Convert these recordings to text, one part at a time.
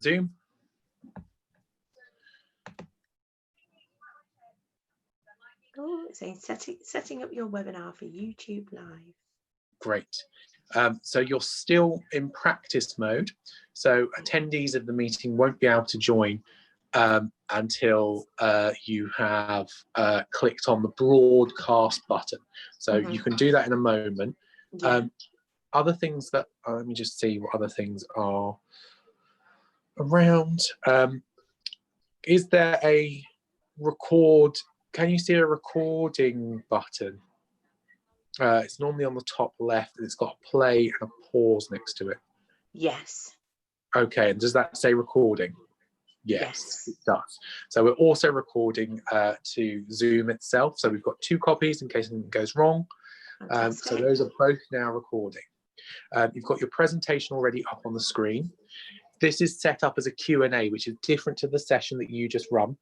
Zoom. Oh, it's saying setting up your webinar for YouTube Live. Great. So you're still in practice mode. So attendees of the meeting won't be able to join until you have clicked on the broadcast button. So you can do that in a moment. Yeah. Other things that, let me just see what other things are around. Is there a record? Can you see a recording button? It's normally on the top left and it's got a play and a pause next to it. Yes. Okay, and does that say recording? Yes, it does. So we're also recording to Zoom itself. So we've got 2 copies in case anything goes wrong. So those are both now recording. You've got your presentation already up on the screen. This is set up as a Q&A, which is different to the session that you just run.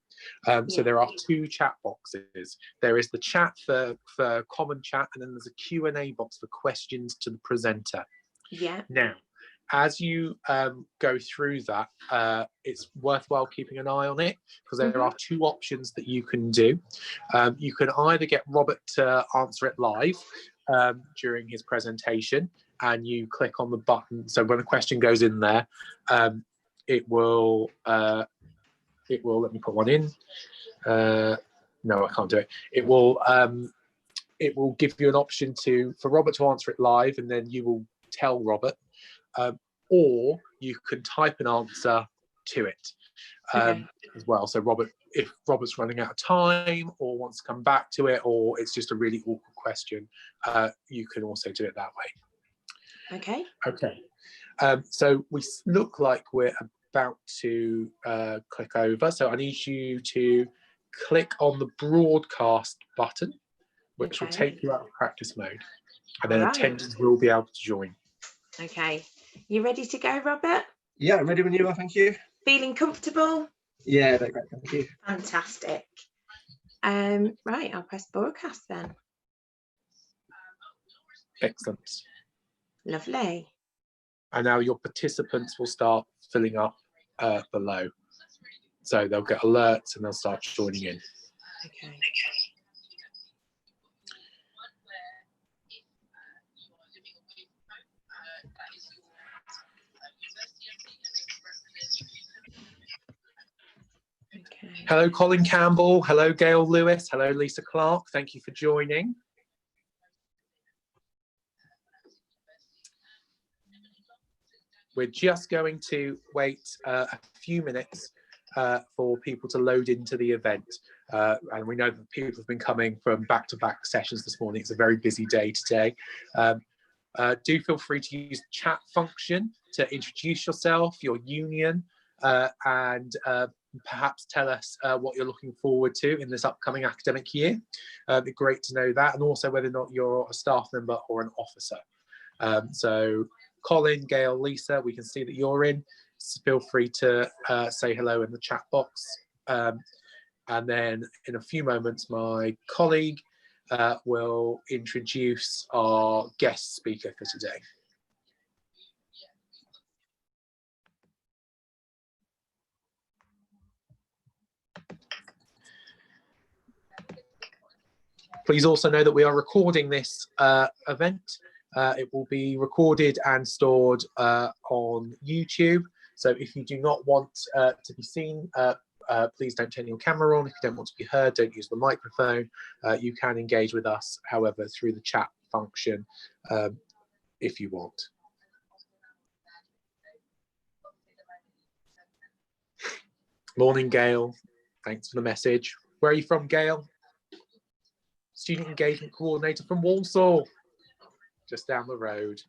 So there are 2 chat boxes. There is the chat for common chat, and then there's a Q&A box for questions to the presenter. Yeah. Now, as you go through that, it's worthwhile keeping an eye on it, because there are 2 options that you can do. You can either get Robert to answer it live during his presentation, and you click on the button. So when a question goes in there, it will let me put one in. No, I can't do it. It will give you an option for Robert to answer it live, and then you will tell Robert, or you can type an answer to it as well. So if Robert's running out of time or wants to come back to it, or it's just a really awkward question, you can also do it that way. Okay. So we look like we're about to click over. So I need you to click on the broadcast button, which will take you out of practice mode, and then attendees will be able to join. Okay. You ready to go, Robert? Yeah, I'm ready when you are, thank you. Feeling comfortable? Yeah, that's great, thank you. Fantastic. Right, I'll press broadcast then. Excellent. Lovely. And now your participants will start filling up below. So they'll get alerts and they'll start joining in. Okay. Hello, Colin Campbell. Hello, Gail Lewis. Hello, Lisa Clark. Thank you for joining. We're just going to wait a few minutes for people to load into the event. And we know that people have been coming from back-to-back sessions this morning. It's a very busy day today. Do feel free to use the chat function to introduce yourself, your union, and perhaps tell us what you're looking forward to in this upcoming academic year. It'd be great to know that, and also whether or not you're a staff member or an officer. So Colin, Gail, Lisa, we can see that you're in. So feel free to say hello in the chat box. And then in a few moments, my colleague will introduce our guest speaker for today. Please also know that we are recording this event. It will be recorded and stored on YouTube. So if you do not want to be seen, please don't turn your camera on. If you don't want to be heard, don't use the microphone. You can engage with us, however, through the chat function if you want. Morning, Gail. Thanks for the message. Where are you from, Gail? Student Engagement Coordinator from Walsall, just down the road.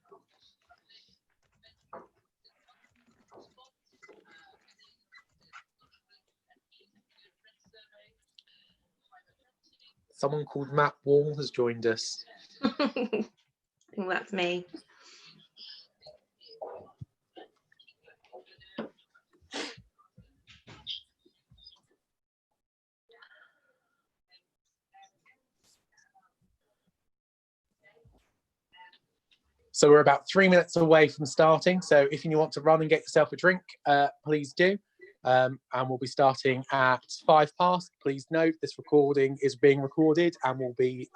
Someone called Matt Wall has joined us. I think that's me. So we're about 3 minutes away from starting. So if you want to run and get yourself a drink, please do. And we'll be starting at 5 past. Please note this recording is being recorded and will be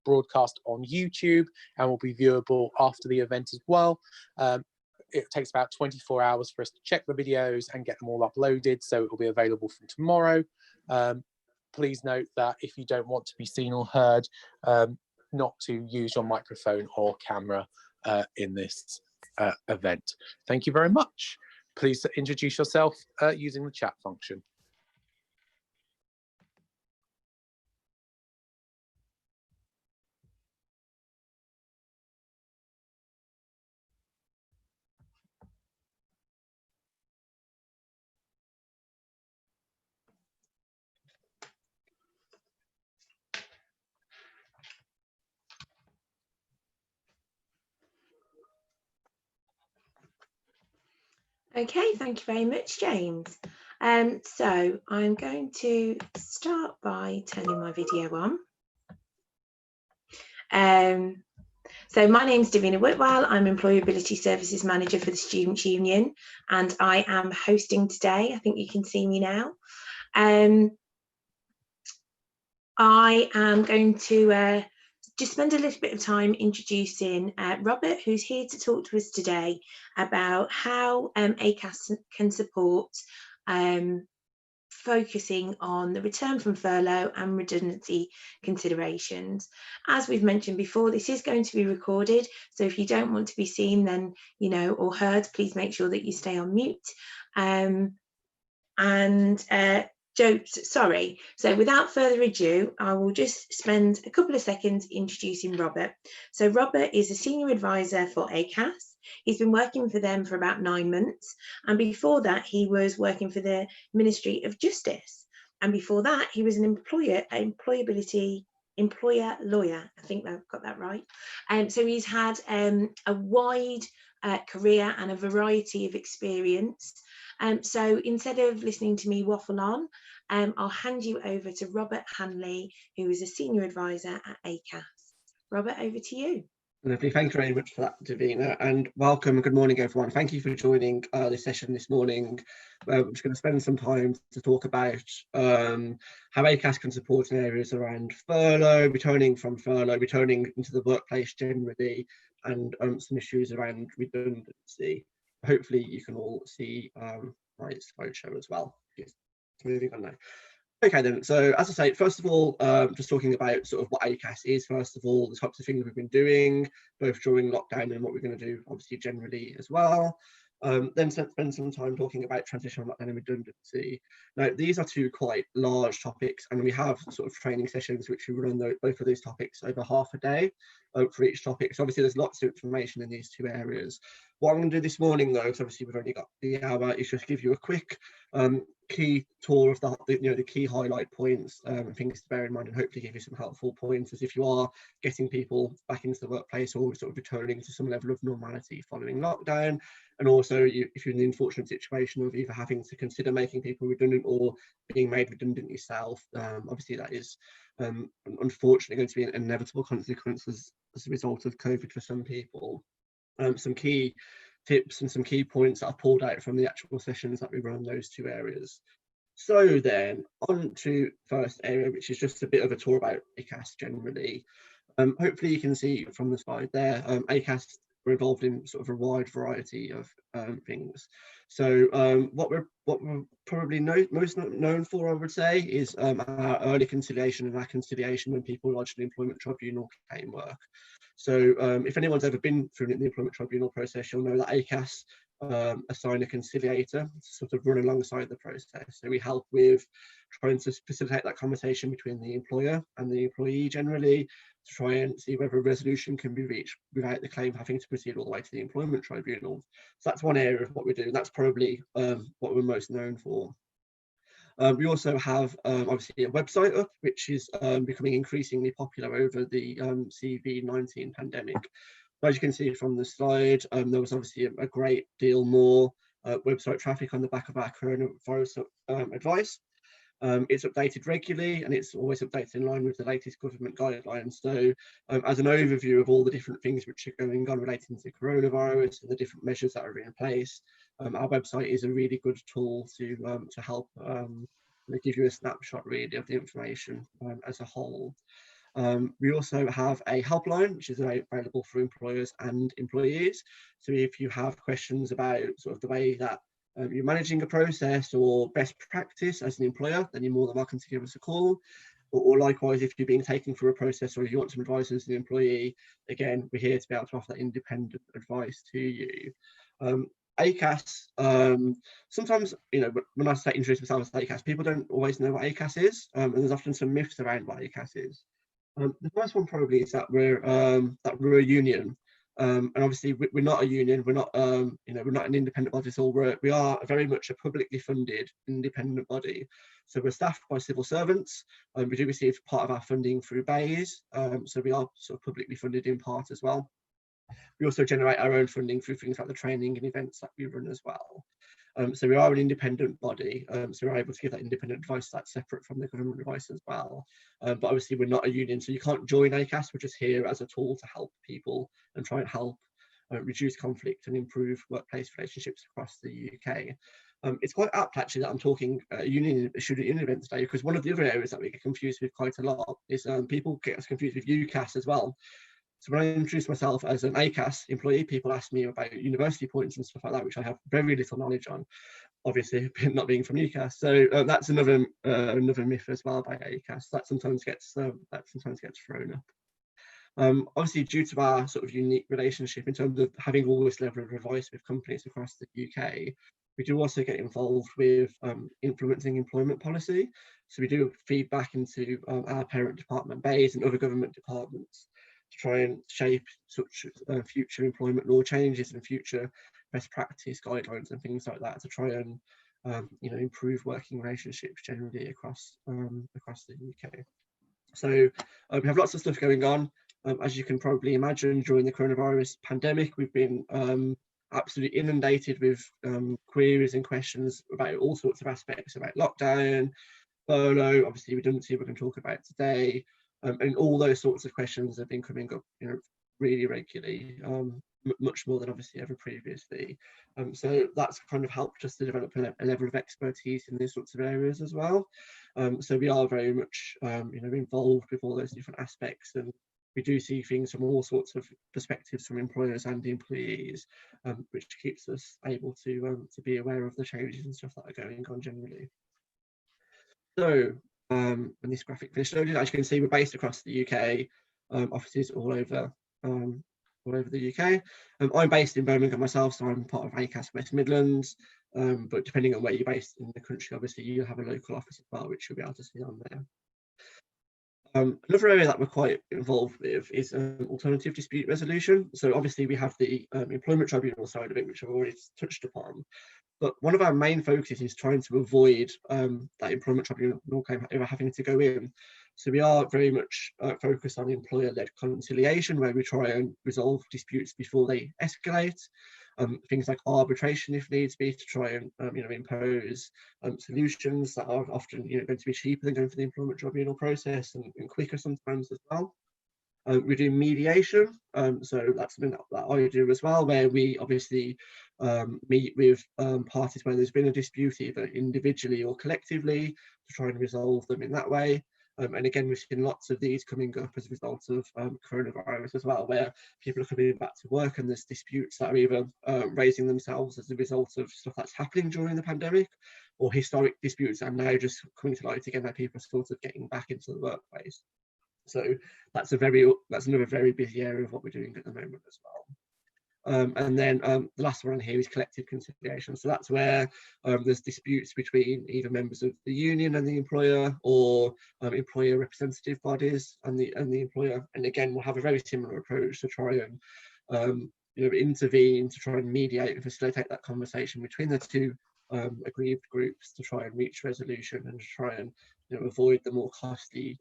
broadcast on YouTube and will be viewable after the event as well. It takes about 24 hours for us to check the videos and get them all uploaded, so it will be available from tomorrow. Please note that if you don't want to be seen or heard, not to use your microphone or camera in this event. Thank you very much. Please introduce yourself using the chat function. Okay, thank you very much, James. So I'm going to start by turning my video on. So my name's Davina Whitwell. I'm Employability Services Manager for the Students' Union, and I am hosting today. I think you can see me now. I am going to just spend a little bit of time introducing Robert, who's here to talk to us today about how Acas can support focusing on the return from furlough and redundancy considerations. As we've mentioned before, this is going to be recorded, so if you don't want to be seen then, you know, or heard, please make sure that you stay on mute. Sorry, so without further ado, I will just spend a couple of seconds introducing Robert. So Robert is a senior advisor for Acas. He's been working for them for about 9 months, and before that he was working for the Ministry of Justice, and before that he was an employer lawyer. I think I've got that right. So he's had a wide career and a variety of experience. So instead of listening to me waffle on, I'll hand you over to Robert Hanley, who is a senior advisor at Acas. Robert, over to you. Lovely, thank you very much for that, Davina, and welcome and good morning, everyone. Thank you for joining this session this morning. We're just going to spend some time to talk about how Acas can support in areas around furlough, returning from furlough, returning into the workplace generally, and some issues around redundancy. Hopefully you can all see my slideshow as well. Just moving on now. Okay then, so as I say, first of all, just talking about sort of what Acas is, first of all, the types of things we've been doing, both during lockdown and what we're going to do, obviously, generally as well. Then spend some time talking about transitional lockdown and redundancy. Now, these are two quite large topics, and we have sort of training sessions which we run both of those topics over half a day for each topic. So obviously there's lots of information in these two areas. What I'm going to do this morning, though, because obviously we've only got the hour, is just give you a quick key tour of the key highlight points and things to bear in mind, and hopefully give you some helpful pointers if you are getting people back into the workplace or sort of returning to some level of normality following lockdown. And also, if you're in the unfortunate situation of either having to consider making people redundant or being made redundant yourself, obviously that is unfortunately going to be an inevitable consequence as a result of COVID for some people. Some key tips and some key points that I pulled out from the actual sessions that we run in those two areas. So then on to first area, which is just a bit of a tour about Acas generally. Hopefully you can see from the slide there, Acas we're involved in sort of a wide variety of things. So what we're probably most known for, I would say, is our early conciliation and our conciliation when people lodged an employment tribunal claim work. So if anyone's ever been through the employment tribunal process, you'll know that Acas assign a conciliator to sort of run alongside the process. So we help with trying to facilitate that conversation between the employer and the employee generally, to try and see whether a resolution can be reached without the claim having to proceed all the way to the employment tribunal. So that's one area of what we do, and that's probably what we're most known for. We also have obviously a website up, which is becoming increasingly popular over the COVID-19 pandemic. As you can see from the slide, there was obviously a great deal more website traffic on the back of our coronavirus advice. It's updated regularly, and it's always updated in line with the latest government guidelines. So as an overview of all the different things which are going on relating to coronavirus and the different measures that are in place, our website is a really good tool to help give you a snapshot really of the information as a whole. We also have a helpline which is available for employers and employees. So if you have questions about sort of the way that you're managing a process or best practice as an employer, then you're more than welcome to give us a call. Or likewise, if you're being taken through a process or if you want some advice as an employee, again, we're here to be able to offer that independent advice to you. Acas, sometimes, you know, when I say introduce myself as Acas, people don't always know what Acas is, and there's often some myths around what Acas is. The first one probably is that we're a union. And obviously we're not a union, we're not you know, we're not an independent body at all. We are very much a publicly funded independent body. So we're staffed by civil servants, and we do receive part of our funding through bays, so we are sort of publicly funded in part as well. We also generate our own funding through things like the training and events that we run as well. So we are an independent body, so we're able to give that independent advice that's separate from the government advice as well. But obviously we're not a union, so you can't join Acas. We're just here as a tool to help people and try and help reduce conflict and improve workplace relationships across the UK. It's quite apt actually that I'm talking student union event today, because one of the other areas that we get confused with quite a lot is people get us confused with UCAS as well. So when I introduce myself as an Acas employee, people ask me about university points and stuff like that, which I have very little knowledge on, obviously not being from UCAS. So that's another myth as well by Acas that sometimes gets thrown up. Obviously, due to our sort of unique relationship in terms of having all this level of advice with companies across the UK, we do also get involved with influencing employment policy. So we do feedback into our parent department, BAYS, and other government departments to try and shape such future employment law changes and future best practice guidelines and things like that to try and you know, improve working relationships generally across the UK. So we have lots of stuff going on. As you can probably imagine, during the coronavirus pandemic, we've been absolutely inundated with queries and questions about all sorts of aspects about lockdown, furlough, obviously redundancy we're going to talk about today, and all those sorts of questions have been coming up, you know, really regularly, much more than obviously ever previously. So that's kind of helped us to develop a level of expertise in these sorts of areas as well. So we are very much you know, involved with all those different aspects, and we do see things from all sorts of perspectives from employers and employees, which keeps us able to be aware of the changes and stuff that are going on generally. So when this graphic finished loaded, as you can see, we're based across the UK, offices all over the UK. I'm based in Birmingham myself, so I'm part of Acas West Midlands, but depending on where you're based in the country, obviously you have a local office as well, which you'll be able to see on there. Another area that we're quite involved with is alternative dispute resolution. So obviously we have the employment tribunal side of it, which I've already touched upon. But one of our main focuses is trying to avoid that employment tribunal claim ever having to go in. So we are very much focused on employer-led conciliation, where we try and resolve disputes before they escalate. Things like arbitration, if needs be, to try and you know, impose solutions that are often, you know, going to be cheaper than going for the employment tribunal process, and quicker sometimes as well. We do mediation, so that's something that I do as well, where we obviously meet with parties where there's been a dispute, either individually or collectively, to try and resolve them in that way. And again, we've seen lots of these coming up as a result of coronavirus as well, where people are coming back to work and there's disputes that are either raising themselves as a result of stuff that's happening during the pandemic, or historic disputes that are now just coming to light again, that people are sort of getting back into the workplace. So that's another very busy area of what we're doing at the moment as well. And then the last one on here is collective conciliation. So that's where there's disputes between either members of the union and the employer, or employer representative bodies and the employer. And again, we'll have a very similar approach to try and you know, intervene, to try and mediate and facilitate that conversation between the two aggrieved groups, to try and reach resolution and to try and, you know, avoid the more costly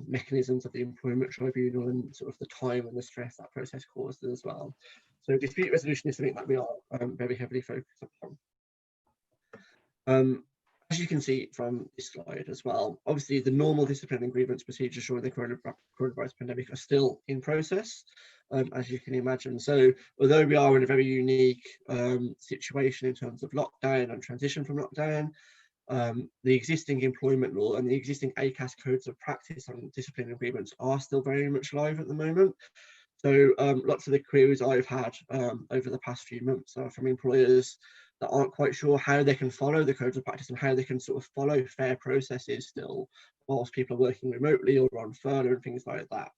mechanisms of the employment tribunal and sort of the time and the stress that process causes as well. So dispute resolution is something that we are very heavily focused upon. As as you can see from this slide as well, obviously the normal discipline and grievance procedures during the coronavirus pandemic are still in process, as you can imagine. So although we are in a very unique situation in terms of lockdown and transition from lockdown, the existing employment law and the existing Acas codes of practice on discipline and grievance are still very much live at the moment. So lots of the queries I've had over the past few months are from employers that aren't quite sure how they can follow the codes of practice and how they can sort of follow fair processes still whilst people are working remotely or on furlough and things like that.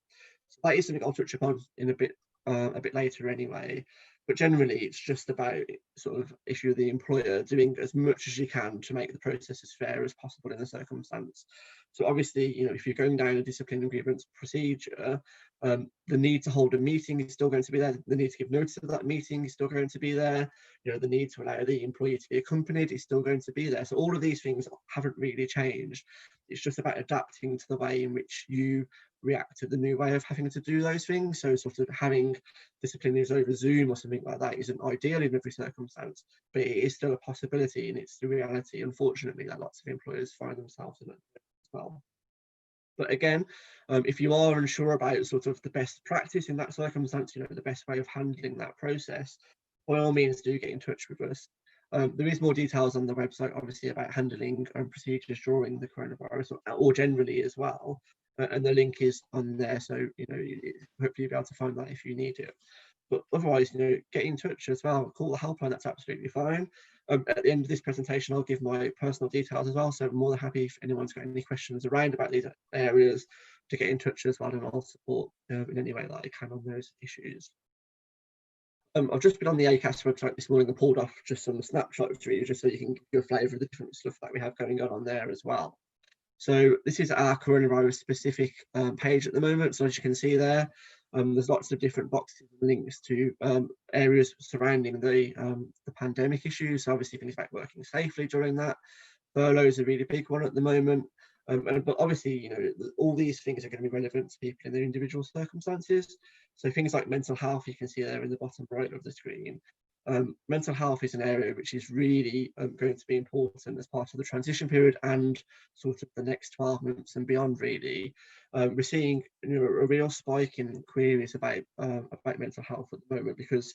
So that is something I'll touch upon in a bit later anyway. But generally, it's just about sort of, if you're the employer, doing as much as you can to make the process as fair as possible in the circumstance. So obviously, you know, if you're going down a discipline and grievance procedure, the need to hold a meeting is still going to be there. The need to give notice of that meeting is still going to be there. You know, the need to allow the employee to be accompanied is still going to be there. So all of these things haven't really changed. It's just about adapting to the way in which you react to the new way of having to do those things. So sort of having disciplinaries over Zoom or something like that isn't ideal in every circumstance, but it is still a possibility, and it's the reality, unfortunately, that lots of employers find themselves in it as well. But again, if you are unsure about sort of the best practice in that circumstance, you know, the best way of handling that process, by all means do get in touch with us. There is more details on the website, obviously, about handling procedures during the coronavirus, or generally as well. And the link is on there, so you know, hopefully you'll be able to find that if you need it. But otherwise, you know, get in touch as well. Call the helpline, that's absolutely fine. At the end of this presentation, I'll give my personal details as well. So I'm more than happy if anyone's got any questions around about these areas to get in touch as well, and I'll support in any way that I can on those issues. I've just been on the Acas website this morning and pulled off just some snapshots for you, just so you can get a flavour of the different stuff that we have going on there as well. So this is our coronavirus specific page at the moment. So as you can see there, there's lots of different boxes and links to areas surrounding the pandemic issues. So obviously things like working safely during that. Furlough is a really big one at the moment. But obviously, you know, all these things are going to be relevant to people in their individual circumstances. So things like mental health, you can see there in the bottom right of the screen. Mental health is an area which is really going to be important as part of the transition period and sort of the next 12 months and beyond, really. We're seeing, you know, a real spike in queries about mental health at the moment, because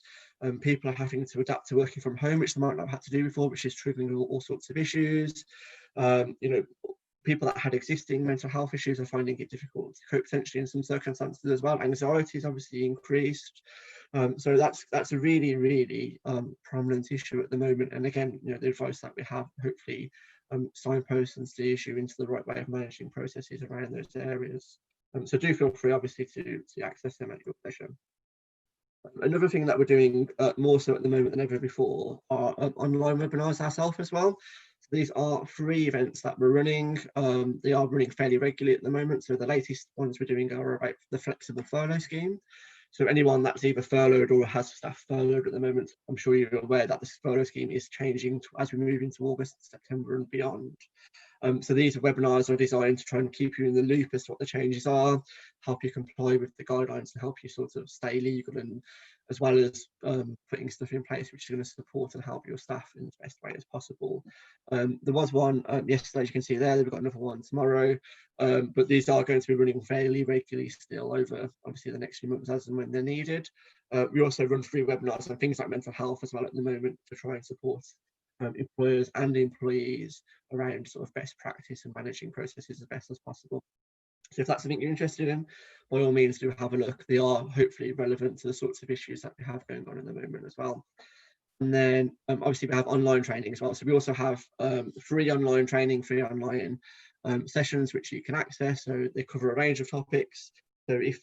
people are having to adapt to working from home, which they might not have had to do before, which is triggering all sorts of issues. You know, people that had existing mental health issues are finding it difficult to cope potentially in some circumstances as well. Anxiety is obviously increased. So that's a really, really prominent issue at the moment. And again, you know, the advice that we have hopefully signposts the issue into the right way of managing processes around those areas. So do feel free, obviously, to access them at your pleasure. Another thing that we're doing more so at the moment than ever before are online webinars ourselves as well. So these are free events that we're running. They are running fairly regularly at the moment. So the latest ones we're doing are about the flexible furlough scheme. So anyone that's either furloughed or has staff furloughed at the moment, I'm sure you're aware that this furlough scheme is changing as we move into August, September and beyond. So these webinars are designed to try and keep you in the loop as to what the changes are, help you comply with the guidelines and help you sort of stay legal, and as well as putting stuff in place which is going to support and help your staff in the best way as possible. There was one yesterday, as you can see there. We've got another one tomorrow, but these are going to be running fairly regularly still over obviously the next few months as and when they're needed. We also run free webinars on things like mental health as well at the moment to try and support employers and employees around sort of best practice and managing processes as best as possible. So if that's something you're interested in, by all means do have a look. They are hopefully relevant to the sorts of issues that we have going on in the moment as well. And then obviously we have online training as well. So we also have free online training, free online sessions which you can access. So they cover a range of topics. So if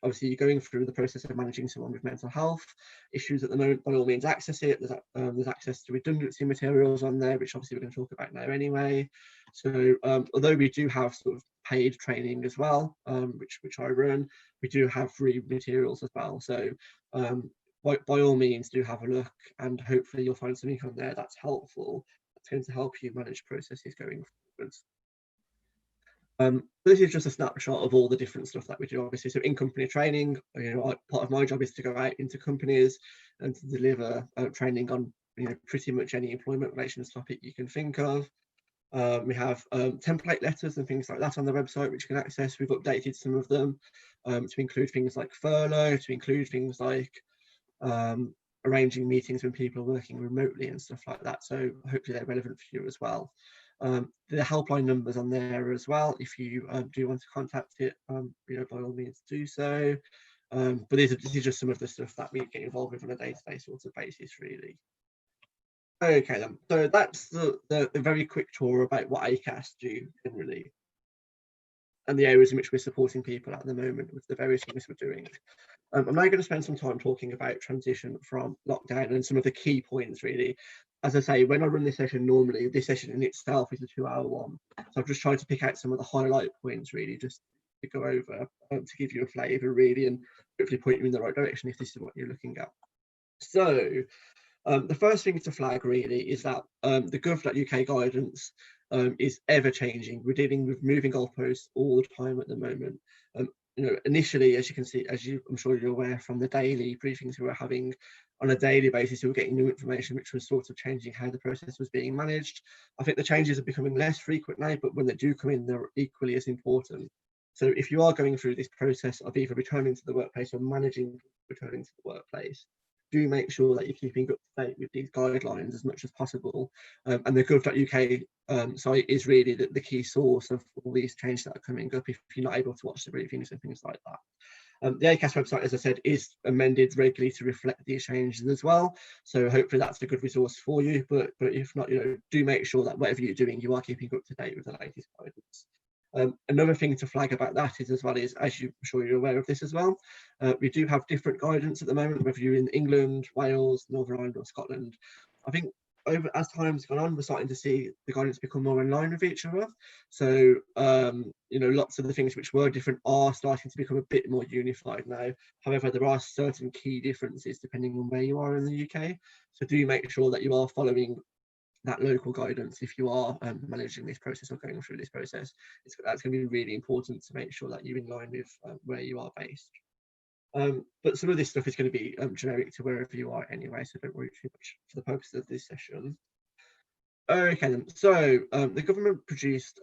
obviously you're going through the process of managing someone with mental health issues at the moment, by all means access it. There's access to redundancy materials on there, which obviously we're going to talk about now anyway. So although we do have sort of paid training as well, which I run, we do have free materials as well. So by all means do have a look, and hopefully you'll find something on there that's helpful, that's going to help you manage processes going forwards. This is just a snapshot of all the different stuff that we do, obviously. So in company training, you know, part of my job is to go out into companies and to deliver training on, you know, pretty much any employment relations topic you can think of. We have template letters and things like that on the website, which you can access. We've updated some of them to include things like furlough, to include things like arranging meetings when people are working remotely and stuff like that. So hopefully they're relevant for you as well. The helpline numbers on there as well. If you do want to contact it, by all means do so. But these are just some of the stuff that we get involved with on a day-to-day sort of basis, really. Okay then, so that's the very quick tour about what Acas do generally, and the areas in which we're supporting people at the moment with the various things we're doing. I'm now going to spend some time talking about transition from lockdown and some of the key points, really. As I say, when I run this session, normally this session in itself is a 2-hour one. So I've just tried to pick out some of the highlight points, really, just to go over, to give you a flavour, really, and hopefully point you in the right direction if this is what you're looking at. So the first thing to flag, really, is that the gov.uk guidance is ever changing. We're dealing with moving goalposts all the time at the moment. Initially, as you can see, I'm sure you're aware from the daily briefings we were having on a daily basis, we were getting new information which was sort of changing how the process was being managed. I think the changes are becoming less frequent now, but when they do come in, they're equally as important. So if you are going through this process of either returning to the workplace or managing returning to the workplace, do make sure that you're keeping up to date with these guidelines as much as possible. And the gov.uk site is really the key source of all these changes that are coming up if you're not able to watch the briefings and things like that. The Acas website, as I said, is amended regularly to reflect these changes as well. So hopefully that's a good resource for you. But if not, do make sure that whatever you're doing, you are keeping up to date with the latest guidance. Another thing to flag about that is, as I'm sure you're aware of this as well, we do have different guidance at the moment, whether you're in England, Wales, Northern Ireland or Scotland. I think as time's gone on, we're starting to see the guidance become more in line with each other. So, lots of the things which were different are starting to become a bit more unified now. However, there are certain key differences depending on where you are in the UK. So do make sure that you are following that local guidance if you are managing this process or going through this process. That's going to be really important to make sure that you're in line with where you are based. But some of this stuff is going to be generic to wherever you are anyway, so don't worry too much for the purpose of this session. Okay then, so the government produced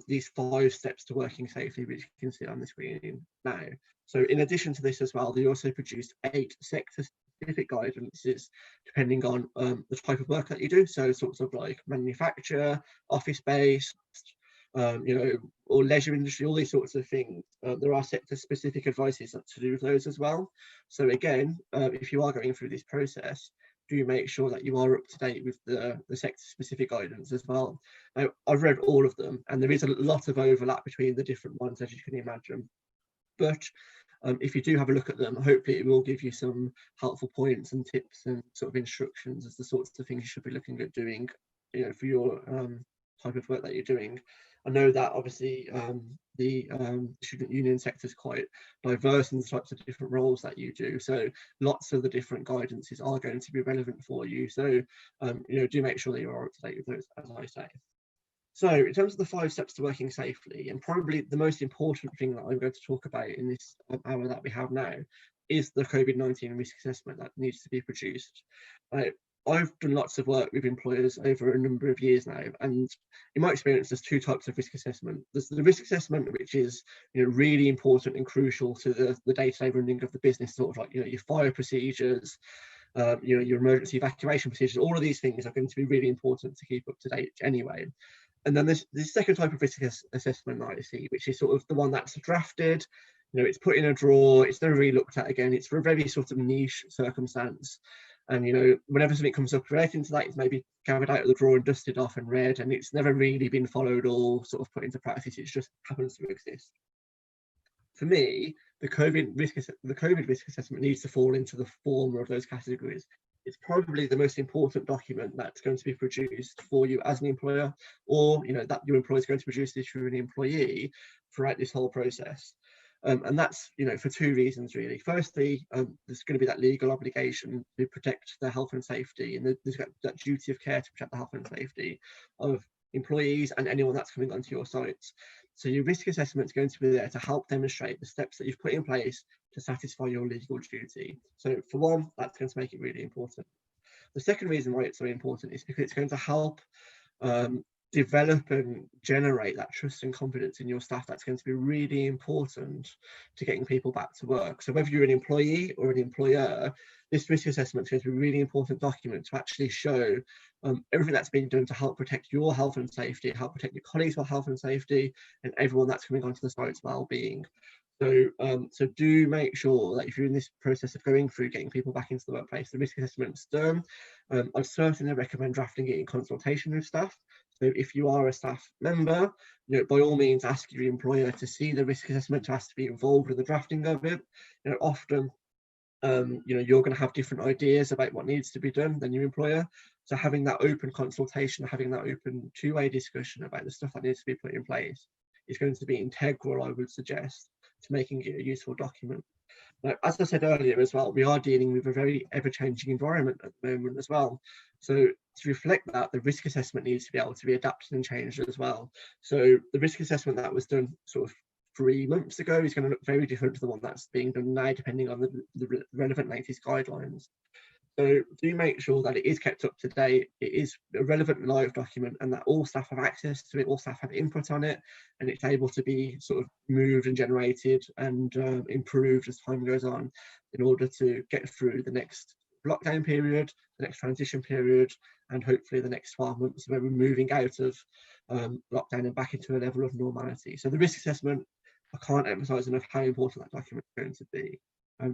these 5 steps to working safely, which you can see on the screen now. So in addition to this as well, they also produced 8 sector-specific guidances depending on the type of work that you do. So sorts of like manufacture, office-based, or leisure industry, all these sorts of things. There are sector-specific advices to do with those as well. So again, if you are going through this process, do make sure that you are up to date with the sector-specific guidance as well. Now, I've read all of them, and there is a lot of overlap between the different ones, as you can imagine. But if you do have a look at them, hopefully it will give you some helpful points and tips and sort of instructions as the sorts of things you should be looking at doing, for your type of work that you're doing. I know that obviously the student union sector is quite diverse in the types of different roles that you do. So lots of the different guidances are going to be relevant for you. So, do make sure that you are up to date with those, as I say. So in terms of the 5 steps to working safely, and probably the most important thing that I'm going to talk about in this hour that we have now is the COVID-19 risk assessment that needs to be produced. I've done lots of work with employers over a number of years now, and in my experience, there's 2 types of risk assessment. There's the risk assessment, which is really important and crucial to the day-to-day running of the business, sort of like your fire procedures, your emergency evacuation procedures. All of these things are going to be really important to keep up to date anyway. And then there's this second type of risk assessment that I see, which is sort of the one that's drafted. It's put in a drawer, it's never really looked at again. It's for a very sort of niche circumstance. And whenever something comes up relating to that, it's maybe gathered out of the drawer and dusted off and read, and it's never really been followed or sort of put into practice. It just happens to exist. For me, the COVID risk assessment needs to fall into the former of those categories. It's probably the most important document that's going to be produced for you as an employer, or that your employer is going to produce this for an employee throughout this whole process. And that's for 2 reasons really. Firstly, there's going to be that legal obligation to protect the health and safety, and there's that duty of care to protect the health and safety of employees and anyone that's coming onto your sites. So your risk assessment is going to be there to help demonstrate the steps that you've put in place to satisfy your legal duty. So for one, that's going to make it really important. The second reason why it's so important is because it's going to help develop and generate that trust and confidence in your staff, that's going to be really important to getting people back to work. So whether you're an employee or an employer, this risk assessment is going to be a really important document to actually show everything that's being done to help protect your health and safety, help protect your colleagues' health and safety, and everyone that's coming onto the site's well-being. So, so do make sure that if you're in this process of going through getting people back into the workplace, the risk assessment's done. I'd certainly recommend drafting it in consultation with staff. So if you are a staff member, by all means ask your employer to see the risk assessment, to ask to be involved with the drafting of it. Often, you're going to have different ideas about what needs to be done than your employer. So having that open consultation, having that open two-way discussion about the stuff that needs to be put in place is going to be integral, I would suggest, to making it a useful document. Now, as I said earlier as well, we are dealing with a very ever-changing environment at the moment as well. So to reflect that, the risk assessment needs to be able to be adapted and changed as well. So the risk assessment that was done sort of 3 months ago is going to look very different to the one that's being done now, depending on the relevant latest guidelines. So do make sure that it is kept up to date, it is a relevant live document, and that all staff have access to it, all staff have input on it, and it's able to be sort of moved and generated and improved as time goes on in order to get through the next lockdown period, the next transition period, and hopefully the next 12 months where we're moving out of lockdown and back into a level of normality. So the risk assessment, I can't emphasize enough how important that document is going to be.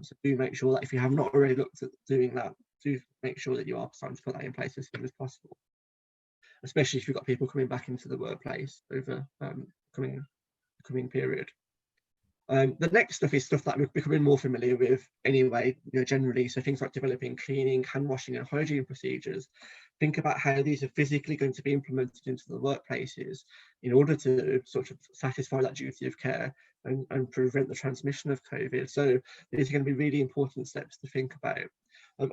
So do make sure that if you have not already looked at doing that, do make sure that you are starting to put that in place as soon as possible, especially if you've got people coming back into the workplace over coming period. The next stuff is stuff that we're becoming more familiar with anyway, generally. So things like developing cleaning, hand washing and hygiene procedures. Think about how these are physically going to be implemented into the workplaces in order to sort of satisfy that duty of care and prevent the transmission of COVID. So these are going to be really important steps to think about.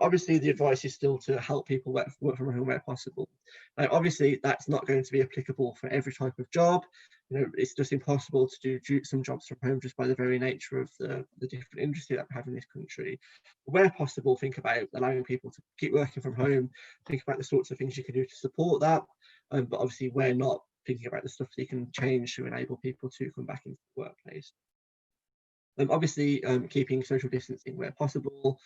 Obviously, the advice is still to help people work from home where possible. Now, obviously, that's not going to be applicable for every type of job. It's just impossible to do some jobs from home just by the very nature of the different industry that we have in this country. Where possible, think about allowing people to keep working from home, think about the sorts of things you can do to support that. But obviously, where not, thinking about the stuff that you can change to enable people to come back into the workplace. Obviously, keeping social distancing where possible.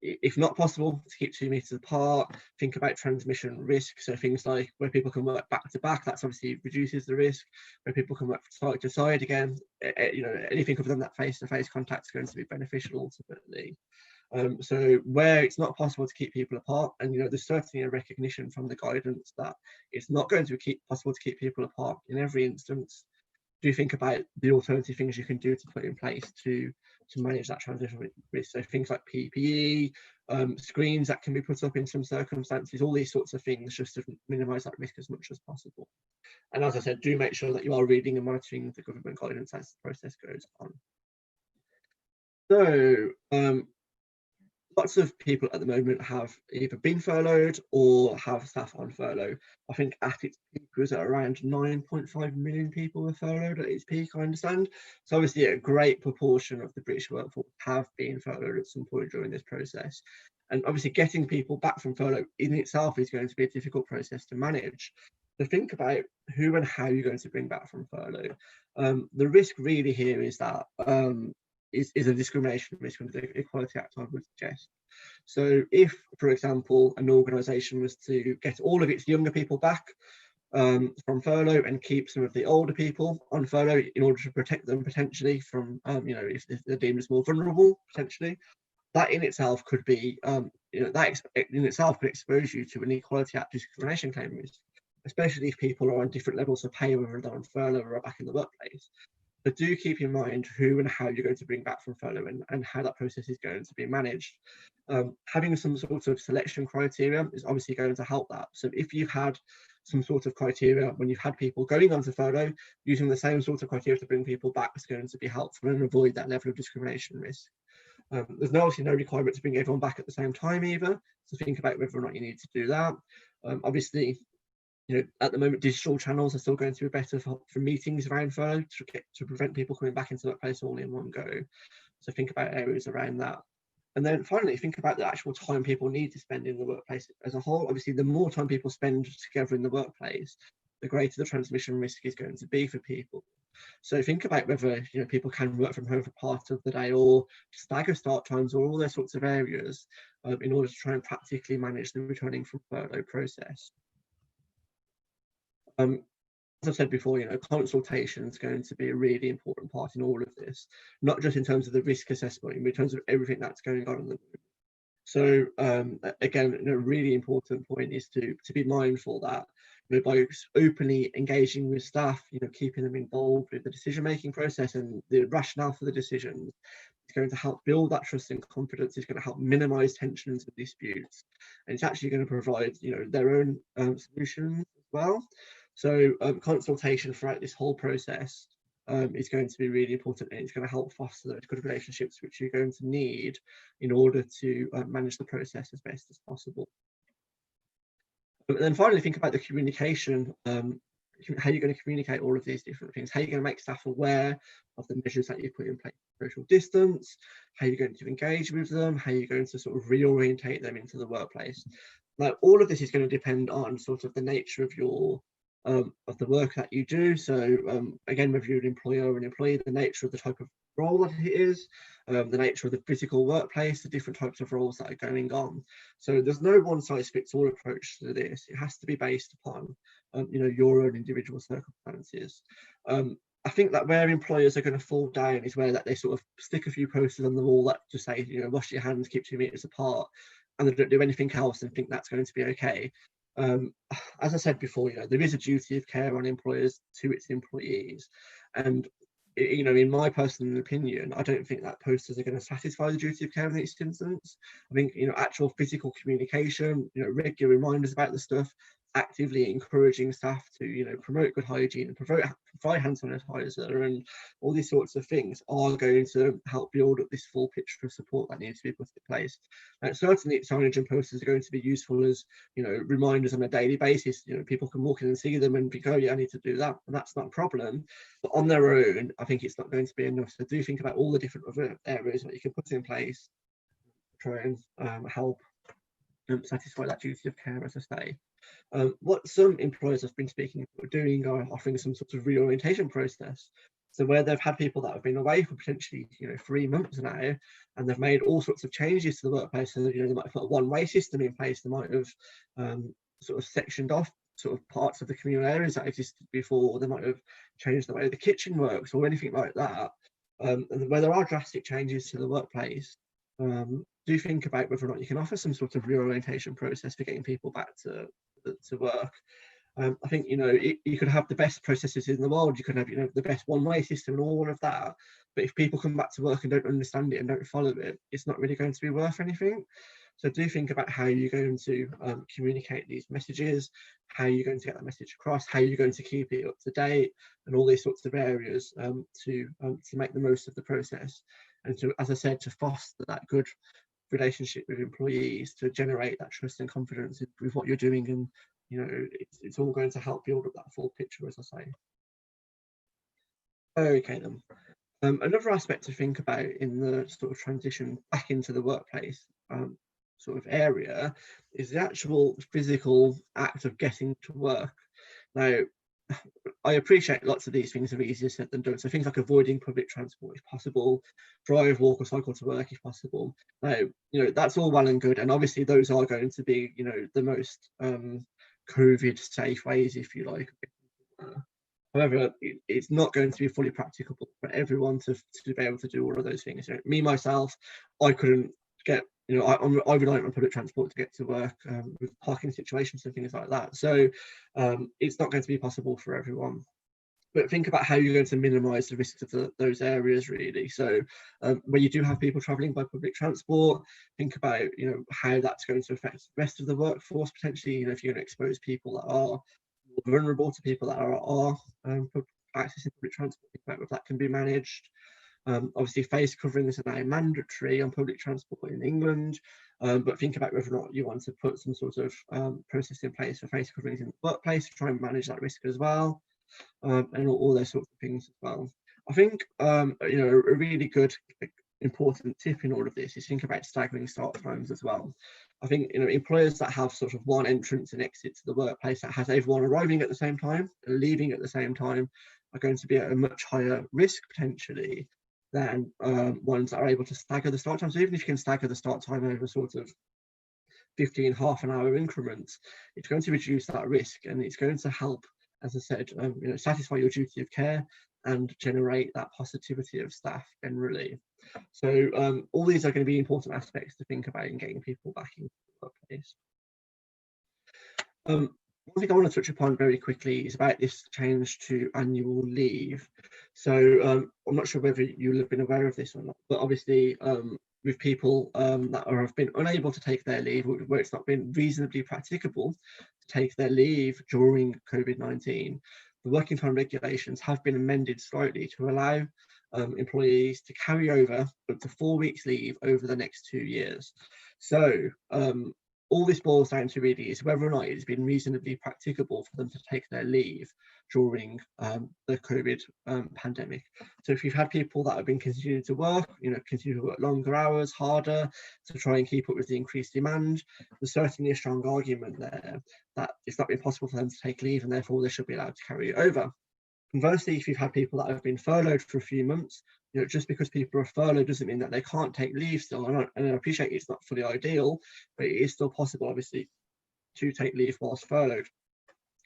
If not possible, to keep 2 meters apart. Think about transmission risk. So things like where people can work back to back, that's obviously reduces the risk. Where people can work side to side, again, anything other than that face-to-face contact is going to be beneficial ultimately. So where it's not possible to keep people apart, and there's certainly a recognition from the guidance that it's not going to be possible to keep people apart in every instance, do think about the alternative things you can do to put in place to manage that transition risk. So things like PPE, screens that can be put up in some circumstances, all these sorts of things, just to minimise that risk as much as possible. And as I said, do make sure that you are reading and monitoring the government guidance as the process goes on. So lots of people at the moment have either been furloughed or have staff on furlough. I think at its peak was at around 9.5 million people were furloughed at its peak, I understand. So obviously a great proportion of the British workforce have been furloughed at some point during this process. And obviously getting people back from furlough in itself is going to be a difficult process to manage. So think about who and how you're going to bring back from furlough. The risk really here is that is a discrimination risk under the Equality Act, I would suggest. So if, for example, an organisation was to get all of its younger people back from furlough and keep some of the older people on furlough in order to protect them potentially from, if they're deemed as more vulnerable, potentially, that in itself could be, that in itself could expose you to an Equality Act discrimination claim risk, especially if people are on different levels of pay, whether they're on furlough or are back in the workplace. But do keep in mind who and how you're going to bring back from furlough and how that process is going to be managed. Having some sort of selection criteria is obviously going to help that. So if you've had some sort of criteria when you've had people going onto furlough, using the same sort of criteria to bring people back is going to be helpful and avoid that level of discrimination risk. There's obviously no requirement to bring everyone back at the same time either. So think about whether or not you need to do that. Obviously, at the moment, digital channels are still going to be better for meetings around furlough to prevent people coming back into that place all in one go. So think about areas around that. And then finally, think about the actual time people need to spend in the workplace as a whole. Obviously, the more time people spend together in the workplace, the greater the transmission risk is going to be for people. So think about whether people can work from home for part of the day, or stagger start times, or all those sorts of areas in order to try and practically manage the returning from furlough process. As I said before, consultation is going to be a really important part in all of this, not just in terms of the risk assessment, but in terms of everything that's going on in the room. So again, a really important point is to be mindful that by openly engaging with staff, keeping them involved with the decision-making process and the rationale for the decisions, it's going to help build that trust and confidence. It's going to help minimise tensions and disputes, and it's actually going to provide their own solutions as well. So consultation throughout this whole process is going to be really important, and it's going to help foster those good relationships which you're going to need in order to manage the process as best as possible. But then finally, think about the communication. How you're going to communicate all of these different things. How you're going to make staff aware of the measures that you put in place, social distance, how you're going to engage with them, how you're going to sort of reorientate them into the workplace. Now, all of this is going to depend on sort of the nature of your of the work that you do. So again, whether you're an employer or an employee, the nature of the type of role that it is, the nature of the physical workplace, the different types of roles that are going on. So there's no one size fits all approach to this. It has to be based upon your own individual circumstances. I think that where employers are going to fall down is where that they sort of stick a few posters on the wall that just say, wash your hands, keep 2 meters apart, and they don't do anything else and think that's going to be okay. As I said before, there is a duty of care on employers to its employees, and in my personal opinion, I don't think that posters are going to satisfy the duty of care in this instance. I think actual physical communication, regular reminders about the stuff, actively encouraging staff to promote good hygiene and provide hand sanitizer and all these sorts of things are going to help build up this full picture of support that needs to be put in place. Certainly signage and posters are going to be useful as reminders on a daily basis. People can walk in and see them and think, oh yeah, I need to do that, and that's not a problem. But on their own, I think it's not going to be enough. So do think about all the different other areas that you can put in place to try and help satisfy that duty of care, as I say. What some employers have been speaking about doing are offering some sort of reorientation process. So where they've had people that have been away for potentially 3 months now, and they've made all sorts of changes to the workplace. So they might have put a one-way system in place. They might have sort of sectioned off sort of parts of the communal areas that existed before. They might have changed the way the kitchen works or anything like that. And where there are drastic changes to the workplace, do think about whether or not you can offer some sort of reorientation process for getting people back to work. I think you could have the best processes in the world, you could have the best one-way system and all of that, but if people come back to work and don't understand it and don't follow it, it's not really going to be worth anything. So do think about how you're going to communicate these messages, how you're going to get that message across, how you're going to keep it up to date, and all these sorts of areas to make the most of the process, and to, as I said, to foster that good relationship with employees, to generate that trust and confidence with what you're doing. And it's all going to help build up that full picture, as I say. Okay then. Another aspect to think about in the sort of transition back into the workplace sort of area is the actual physical act of getting to work. Now, I appreciate lots of these things are easier said than done. So things like avoiding public transport if possible, drive, walk or cycle to work if possible. Now, that's all well and good. And obviously those are going to be, the most COVID safe ways, if you like. However, it's not going to be fully practicable for everyone to be able to do all of those things. Me, myself, I couldn't get, I rely on public transport to get to work with parking situations and things like that. So it's not going to be possible for everyone. But think about how you're going to minimise the risks of those areas, really. So when you do have people travelling by public transport, think about how that's going to affect the rest of the workforce potentially. If you're going to expose people that are vulnerable to people that are accessing public transport, think about if that can be managed. Obviously, face coverings are now mandatory on public transport in England, but think about whether or not you want to put some sort of process in place for face coverings in the workplace to try and manage that risk as well. And all those sorts of things as well. I think a really good important tip in all of this is think about staggering start times as well. I think, you know, employers that have sort of one entrance and exit to the workplace that has everyone arriving at the same time and leaving at the same time are going to be at a much higher risk potentially than ones that are able to stagger the start time. So even if you can stagger the start time over sort of 15 half-an-hour increments, it's going to reduce that risk, and it's going to help, as I said, you know, satisfy your duty of care and generate that positivity of staff generally. So all these are going to be important aspects to think about in getting people back into the workplace. One thing I want to touch upon very quickly is about this change to annual leave. So I'm not sure whether you'll have been aware of this or not, but obviously with people that have been unable to take their leave, where it's not been reasonably practicable to take their leave during COVID-19, the working time regulations have been amended slightly to allow employees to carry over up to 4 weeks leave over the next 2 years. So all this boils down to really is whether or not it's been reasonably practicable for them to take their leave during the COVID pandemic. So if you've had people that have been continuing to work, you know, continue to work longer hours, harder to try and keep up with the increased demand, there's certainly a strong argument there that it's not been possible for them to take leave and therefore they should be allowed to carry it over. Conversely, if you've had people that have been furloughed for a few months, you know, just because people are furloughed doesn't mean that they can't take leave still. And I appreciate it's not fully ideal, but it is still possible, obviously, to take leave whilst furloughed.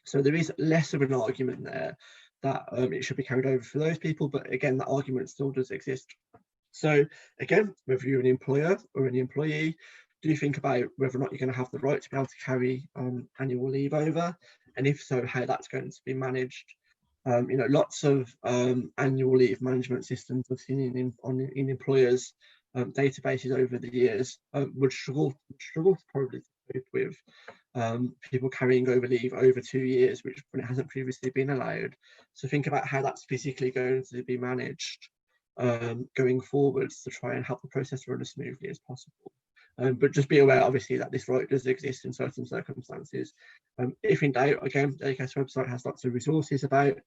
So there is less of an argument there that it should be carried over for those people, but again, that argument still does exist. So again, whether you're an employer or an employee, do think about whether or not you're going to have the right to be able to carry annual leave over, and if so, how that's going to be managed. You know, lots of annual leave management systems I've seen in employers' databases over the years would struggle to probably cope with people carrying over leave over 2 years, which when it hasn't previously been allowed. So think about how that's physically going to be managed going forwards to try and help the process run as smoothly as possible. But just be aware, obviously, that this right does exist in certain circumstances. If in doubt, again, the Acas website has lots of resources about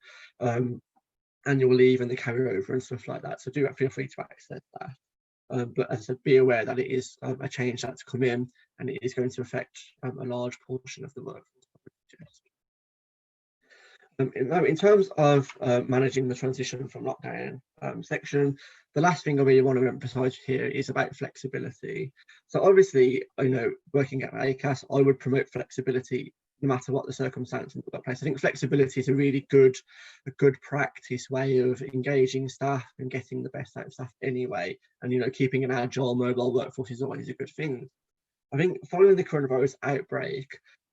annual leave and the carryover and stuff like that. So do feel free to access that. But as I said, be aware that it is a change that's come in and it is going to affect a large portion of the workforce. In terms of managing the transition from lockdown section, the last thing I really want to emphasise here is about flexibility. So obviously, you know, working at Acas, I would promote flexibility no matter what the circumstance in the workplace. I think flexibility is a really good practice way of engaging staff and getting the best out of staff anyway. And, you know, keeping an agile, mobile workforce is always a good thing. I think following the coronavirus outbreak,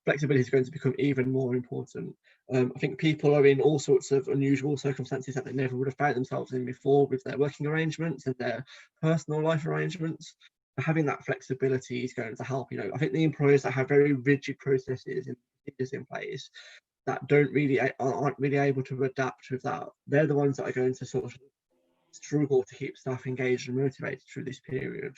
flexibility is going to become even more important. I think people are in all sorts of unusual circumstances that they never would have found themselves in before with their working arrangements and their personal life arrangements. Having that flexibility is going to help. You know, I think the employers that have very rigid processes in place that aren't really able to adapt with that, they're the ones that are going to sort of struggle to keep staff engaged and motivated through this period.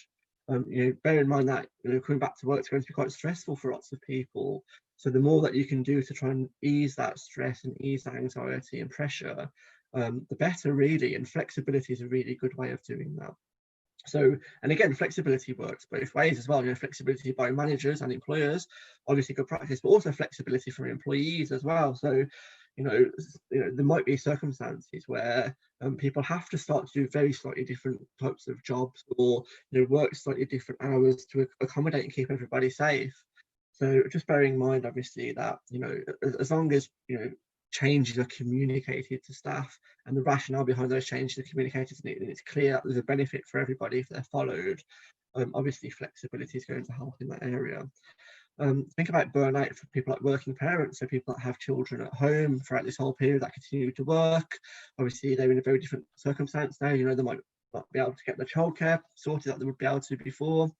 You know, bear in mind that, you know, coming back to work is going to be quite stressful for lots of people. So the more that you can do to try and ease that stress and ease that anxiety and pressure, the better really. And flexibility is a really good way of doing that. So, and again, flexibility works both ways as well. You know, flexibility by managers and employers, obviously good practice, but also flexibility for employees as well. So, you know, there might be circumstances where people have to start to do very slightly different types of jobs, or, you know, work slightly different hours to accommodate and keep everybody safe. So just bearing in mind, obviously, that, you know, as long as, you know, changes are communicated to staff and the rationale behind those changes are communicated and it's clear that there's a benefit for everybody if they're followed, obviously flexibility is going to help in that area. Think about burnout for people like working parents, so people that have children at home throughout this whole period that continue to work. Obviously they're in a very different circumstance now. You know, they might not be able to get their childcare sorted that they would be able to before.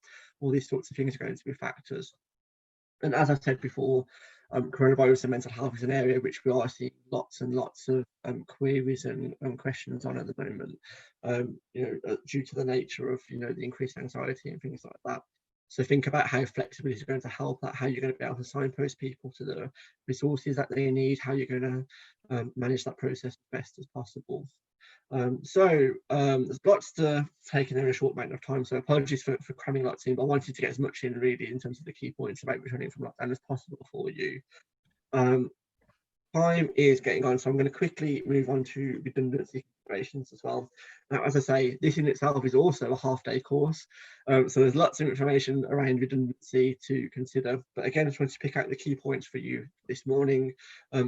All these sorts of things are going to be factors. And as I said before, coronavirus and mental health is an area which we are seeing lots and lots of queries and questions on at the moment, you know, due to the nature of, you know, the increased anxiety and things like that. So think about how flexibility is going to help that, how you're going to be able to signpost people to the resources that they need, how you're going to manage that process as best as possible. There's lots to take in a short amount of time, so apologies for cramming lots in, but I wanted to get as much in really in terms of the key points about returning from lockdown as possible for you. Time is getting on, so I'm going to quickly move on to redundancy considerations as well. Now, as I say, this in itself is also a half-day course, so there's lots of information around redundancy to consider. But again, I just wanted to pick out the key points for you this morning,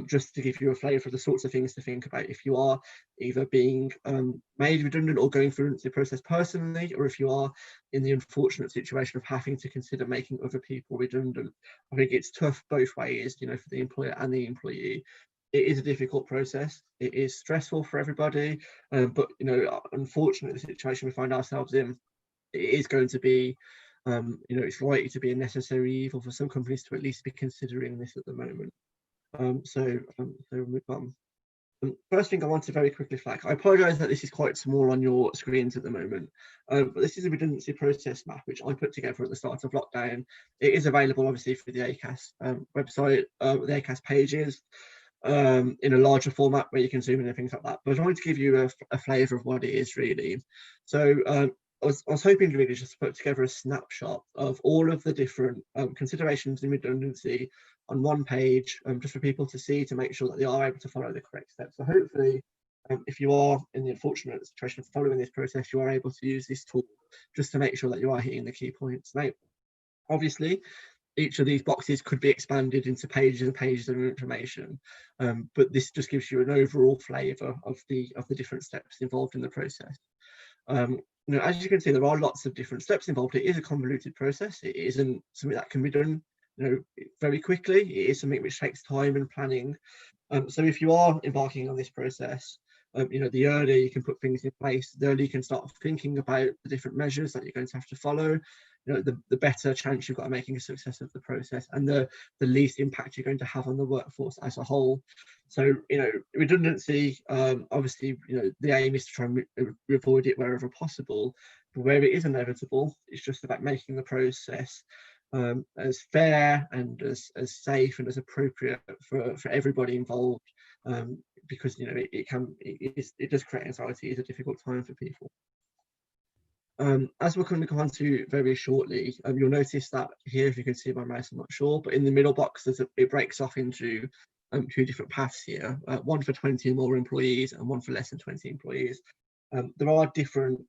just to give you a flavour of the sorts of things to think about if you are either being made redundant or going through the process personally, or if you are in the unfortunate situation of having to consider making other people redundant. I think it's tough both ways, you know, for the employer and the employee. It is a difficult process. It is stressful for everybody, but you know, unfortunately, the situation we find ourselves in, it is going to be, you know, it's likely to be a necessary evil for some companies to at least be considering this at the moment. So we'll move on. First thing I want to very quickly flag, I apologise that this is quite small on your screens at the moment, but this is a redundancy process map which I put together at the start of lockdown. It is available obviously through the Acas website, the Acas pages, in a larger format where you can zoom in and things like that. But I wanted to give you a flavour of what it is really. So I was hoping to really just put together a snapshot of all of the different considerations in redundancy on one page, just for people to see, to make sure that they are able to follow the correct steps. So hopefully, if you are in the unfortunate situation of following this process, you are able to use this tool just to make sure that you are hitting the key points. Now, obviously, each of these boxes could be expanded into pages and pages of information, but this just gives you an overall flavour of the different steps involved in the process. You know, as you can see, there are lots of different steps involved. It is a convoluted process. It isn't something that can be done, you know, very quickly. It is something which takes time and planning. So if you are embarking on this process, you know, the earlier you can put things in place, the earlier you can start thinking about the different measures that you're going to have to follow, you know, the better chance you've got of making a success of the process, and the least impact you're going to have on the workforce as a whole. So, you know, redundancy, obviously, you know, the aim is to try and avoid it wherever possible, but where it is inevitable, it's just about making the process as fair and as safe and as appropriate for everybody involved, because, you know, it does create anxiety. It's a difficult time for people. As we're going to come on to very shortly, you'll notice that here, if you can see my mouse, I'm not sure, but in the middle box, it breaks off into two different paths here, one for 20 or more employees and one for less than 20 employees. There are different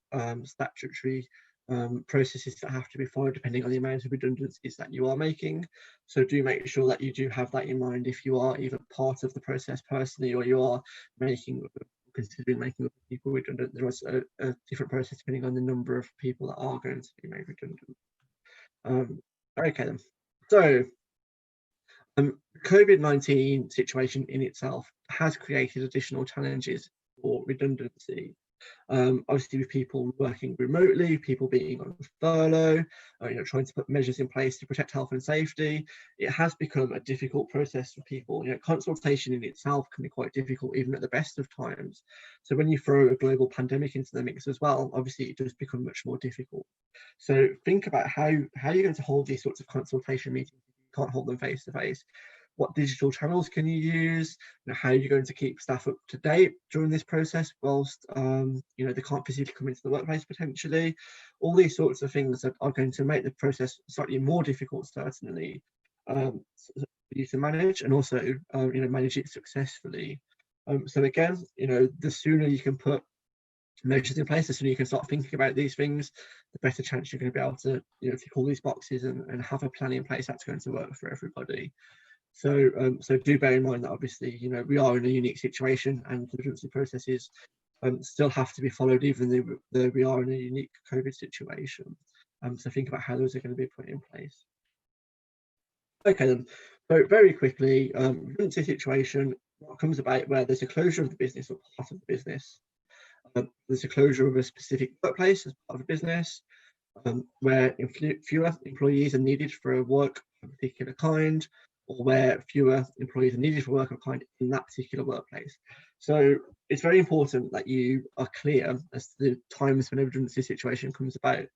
statutory processes that have to be followed depending on the amount of redundancies that you are making. So do make sure that you do have that in mind if you are either part of the process personally or you are considering making people redundant. There is a different process depending on the number of people that are going to be made redundant. Okay then. So COVID-19 situation in itself has created additional challenges for redundancy. Obviously, with people working remotely, people being on furlough, you know, trying to put measures in place to protect health and safety, it has become a difficult process for people. You know, consultation in itself can be quite difficult even at the best of times. So when you throw a global pandemic into the mix as well, obviously it does become much more difficult. So think about how you're going to hold these sorts of consultation meetings if you can't hold them face to face. What digital channels can you use? You know, how are you going to keep staff up to date during this process whilst you know, they can't physically come into the workplace potentially? All these sorts of things that are going to make the process slightly more difficult, certainly, for you to manage, and also you know, manage it successfully. So again, you know, the sooner you can put measures in place, the sooner you can start thinking about these things, the better chance you're going to be able to, you know, tick all these boxes and have a plan in place that's going to work for everybody. So, so do bear in mind that obviously, you know, we are in a unique situation, and the redundancy processes still have to be followed, even though we are in a unique COVID situation. So think about how those are going to be put in place. Okay then. So very quickly, redundancy situation, what comes about where there's a closure of the business or part of the business. There's a closure of a specific workplace as part of a business, where fewer employees are needed for a work of a particular kind, or where fewer employees are needed for work of kind in that particular workplace. So it's very important that you are clear as to the times when a redundancy situation comes about.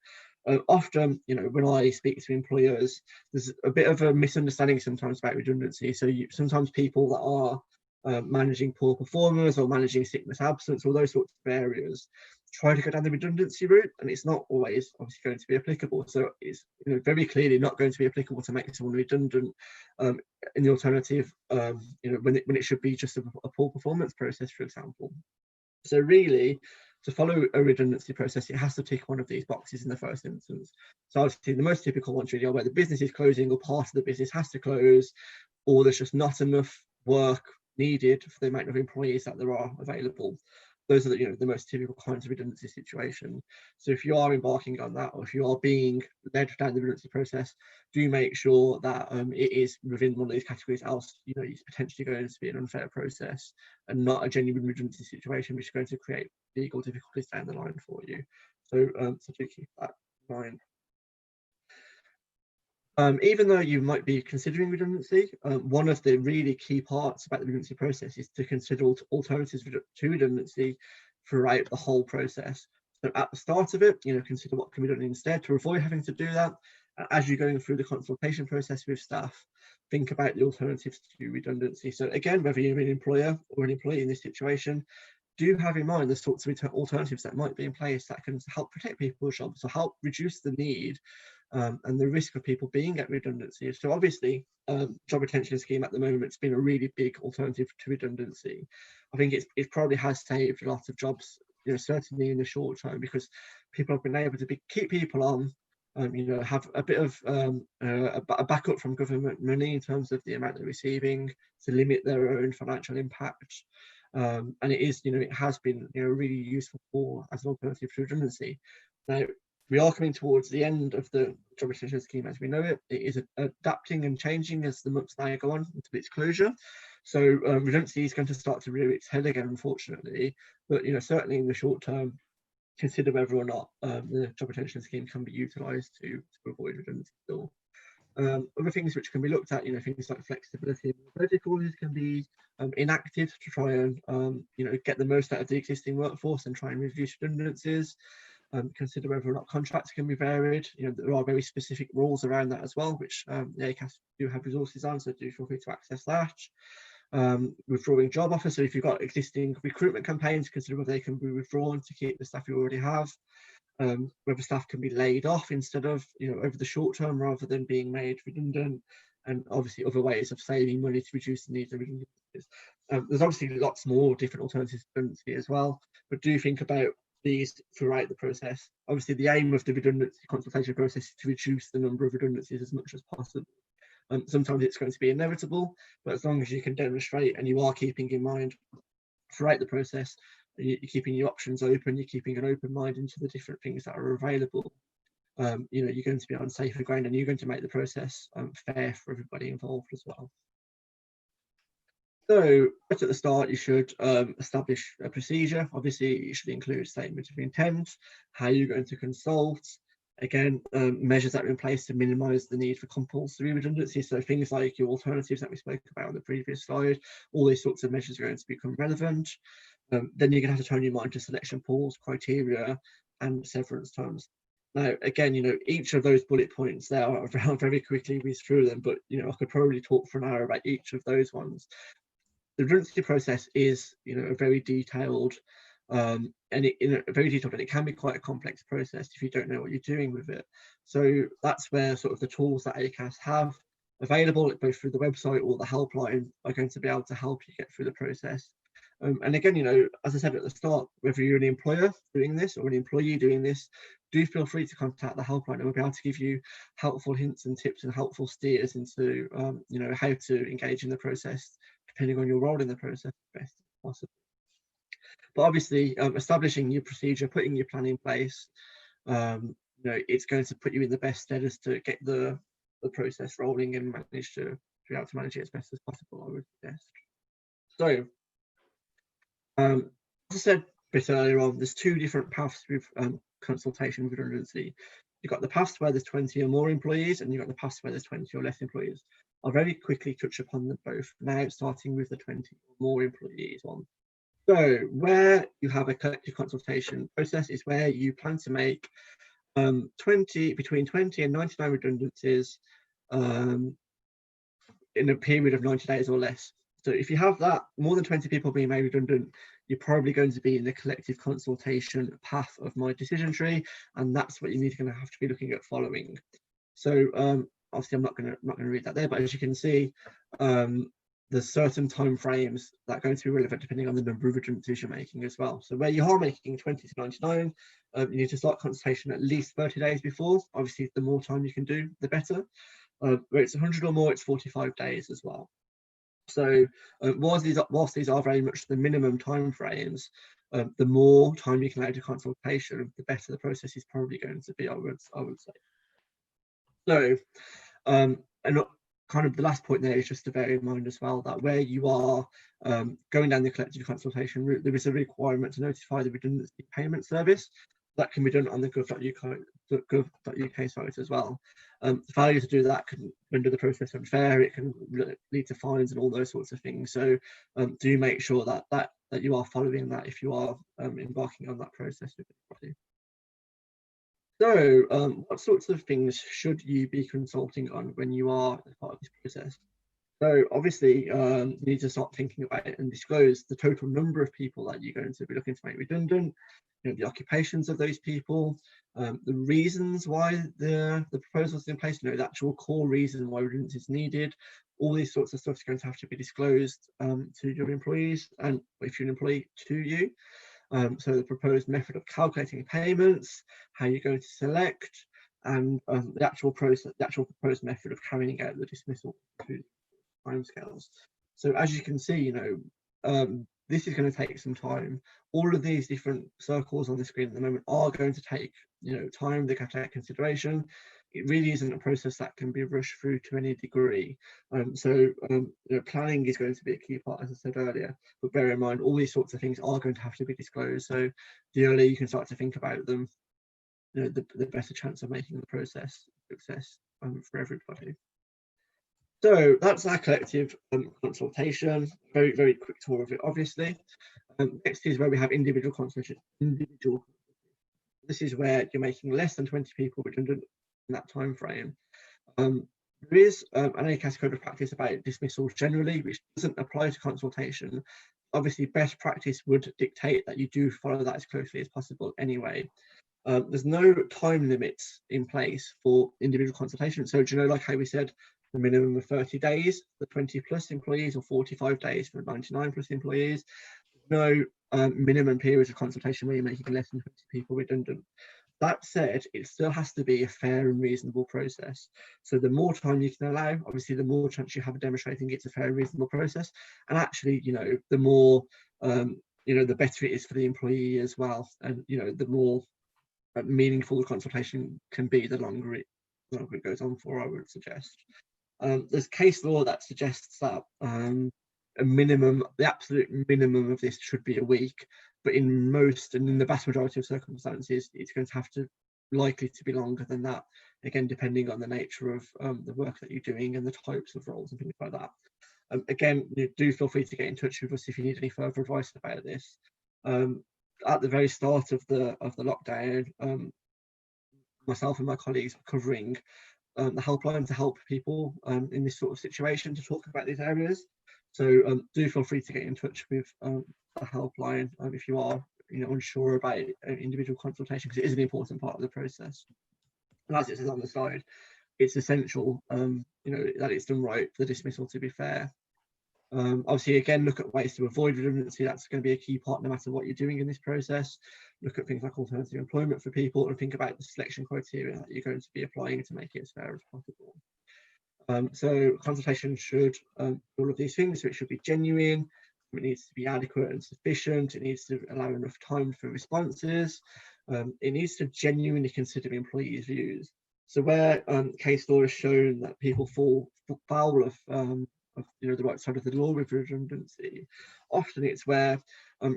Often, you know, when I speak to employers, there's a bit of a misunderstanding sometimes about redundancy. So sometimes people that are managing poor performers or managing sickness absence, all those sorts of areas, try to go down the redundancy route, and it's not always obviously going to be applicable. So it's very clearly not going to be applicable to make someone redundant in the alternative, when it should be just a poor performance process, for example. So really, to follow a redundancy process, it has to tick one of these boxes in the first instance. So obviously the most typical ones really are where the business is closing or part of the business has to close, or there's just not enough work needed for the amount of employees that there are available. Those are the most typical kinds of redundancy situation. So if you are embarking on that, or if you are being led down the redundancy process, do make sure that it is within one of these categories, else it's potentially going to be an unfair process and not a genuine redundancy situation, which is going to create legal difficulties down the line for you. So do keep that in mind. Even though you might be considering redundancy, one of the really key parts about the redundancy process is to consider alternatives to redundancy throughout the whole process. So at the start of it, consider what can be done instead to avoid having to do that. As you're going through the consultation process with staff, think about the alternatives to redundancy. So again, whether you're an employer or an employee in this situation, do have in mind the sorts of alternatives that might be in place that can help protect people's jobs, or help reduce the need and the risk of people being at redundancy. So obviously, job retention scheme at the moment, it's been a really big alternative to redundancy. I think it probably has saved lots of jobs, certainly in the short term, because people have been able to keep people on, have a bit of a backup from government money in terms of the amount they're receiving to limit their own financial impact. And it has been really useful as an alternative to redundancy. Now, we are coming towards the end of the job retention scheme as we know it. It is adapting and changing as the months now go on until its closure. So redundancy is going to start to rear its head again, unfortunately. But certainly in the short term, consider whether or not the job retention scheme can be utilised to avoid redundancy still. Other things which can be looked at, things like flexibility protocols can be enacted to try and get the most out of the existing workforce and try and reduce redundancies. Consider whether or not contracts can be varied. There are very specific rules around that as well, which the Acas do have resources on, so do feel free to access that. Withdrawing job offers, so if you've got existing recruitment campaigns, consider whether they can be withdrawn to keep the staff you already have. Whether staff can be laid off instead of, over the short term rather than being made redundant, and obviously other ways of saving money to reduce the need of redundancies. There's obviously lots more different alternatives to redundancy as well, but do think about these throughout the process. Obviously, the aim of the redundancy consultation process is to reduce the number of redundancies as much as possible. Sometimes it's going to be inevitable, but as long as you can demonstrate and you are keeping in mind throughout the process, you're keeping your options open, you're keeping an open mind into the different things that are available, you're going to be on safer ground, and you're going to make the process fair for everybody involved as well. So right at the start, you should establish a procedure. Obviously, you should include statement of intent, how you're going to consult. Again, measures that are in place to minimise the need for compulsory redundancy. So things like your alternatives that we spoke about on the previous slide, all these sorts of measures are going to become relevant. Then you're going to have to turn your mind to selection pools, criteria, and severance terms. Now, again, each of those bullet points there, I'll very quickly whiz through them, but I could probably talk for an hour about each of those ones. The redundancy process is, a very detailed, and it can be quite a complex process if you don't know what you're doing with it. So that's where sort of the tools that Acas have available, both through the website or the helpline, are going to be able to help you get through the process. And again, as I said at the start, whether you're an employer doing this or an employee doing this, do feel free to contact the helpline, and we'll be able to give you helpful hints and tips and helpful steers into, how to engage in the process, depending on your role in the process, best possible. But obviously, establishing your procedure, putting your plan in place, it's going to put you in the best stead as to get the process rolling and manage to be able to manage it as best as possible, I would suggest. So, as I said a bit earlier on, there's two different paths with consultation with redundancy. You've got the paths where there's 20 or more employees, and you've got the paths where there's 20 or less employees. I'll very quickly touch upon them both now, starting with the 20 or more employees one. So where you have a collective consultation process is where you plan to make between 20 and 99 redundancies in a period of 90 days or less. So if you have that, more than 20 people being made redundant, you're probably going to be in the collective consultation path of my decision tree, and that's what you're going to have to be looking at following. So obviously I'm not going to read that there, but as you can see, there's certain time frames that are going to be relevant depending on the number of redundancies you're making as well. So where you are making 20 to 99, you need to start consultation at least 30 days before. Obviously, the more time you can do, the better. Where it's 100 or more, it's 45 days as well. So whilst these are very much the minimum time frames, the more time you can allow to consultation, the better the process is probably going to be, I would say. So, and kind of the last point there is just to bear in mind as well that where you are going down the collective consultation route, there is a requirement to notify the redundancy payment service. That can be done on the gov.uk site as well. The failure to do that can render the process unfair. It can lead to fines and all those sorts of things. So do make sure that you are following that if you are embarking on that process with everybody. So what sorts of things should you be consulting on when you are part of this process? So obviously you need to start thinking about it and disclose the total number of people that you're going to be looking to make redundant, the occupations of those people, the reasons why the proposal is in place, the actual core reason why redundancy is needed. All these sorts of stuff is going to have to be disclosed to your employees, and if you're an employee, to you. So the proposed method of calculating payments, how you're going to select, and the actual proposed method of carrying out the dismissal through timescales. So as you can see, this is going to take some time. All of these different circles on the screen at the moment are going to take, time. They have to take consideration. It really isn't a process that can be rushed through to any degree. Planning is going to be a key part, as I said earlier. But bear in mind, all these sorts of things are going to have to be disclosed. So the earlier you can start to think about them, the better chance of making the process a success for everybody. So that's our collective consultation. Very, very quick tour of it, obviously. Next is where we have individual consultation. This is where you're making less than 20 people redundant in that time frame. There is an Acas code of practice about dismissals generally, which doesn't apply to consultation. Obviously, best practice would dictate that you do follow that as closely as possible anyway. There's no time limits in place for individual consultation. So do you know, like how we said, the minimum of 30 days for 20 plus employees, or 45 days for 99 plus employees. No minimum periods of consultation where you're making less than 20 people redundant. That said, it still has to be a fair and reasonable process. So the more time you can allow, obviously, the more chance you have of demonstrating it's a fair and reasonable process. And actually, the more, the better it is for the employee as well. And, the more meaningful the consultation can be, the longer it goes on for, I would suggest. There's case law that suggests that the absolute minimum of this should be a week, but in most and in the vast majority of circumstances, it's going to have to likely to be longer than that, again, depending on the nature of the work that you're doing and the types of roles and things like that. Again, do feel free to get in touch with us if you need any further advice about this. At the very start of the lockdown, myself and my colleagues were covering the helpline to help people in this sort of situation to talk about these areas. So do feel free to get in touch with the helpline if you are unsure about individual consultation, because it is an important part of the process. And as it says on the slide, it's essential that it's done right for the dismissal to be fair. Obviously, again, look at ways to avoid redundancy. That's going to be a key part no matter what you're doing in this process. Look at things like alternative employment for people, and think about the selection criteria that you're going to be applying to make it as fair as possible. So consultation should do all of these things. So it should be genuine, it needs to be adequate and sufficient, it needs to allow enough time for responses, it needs to genuinely consider employees' views. So where case law has shown that people fall foul of the right side of the law with redundancy, often it's where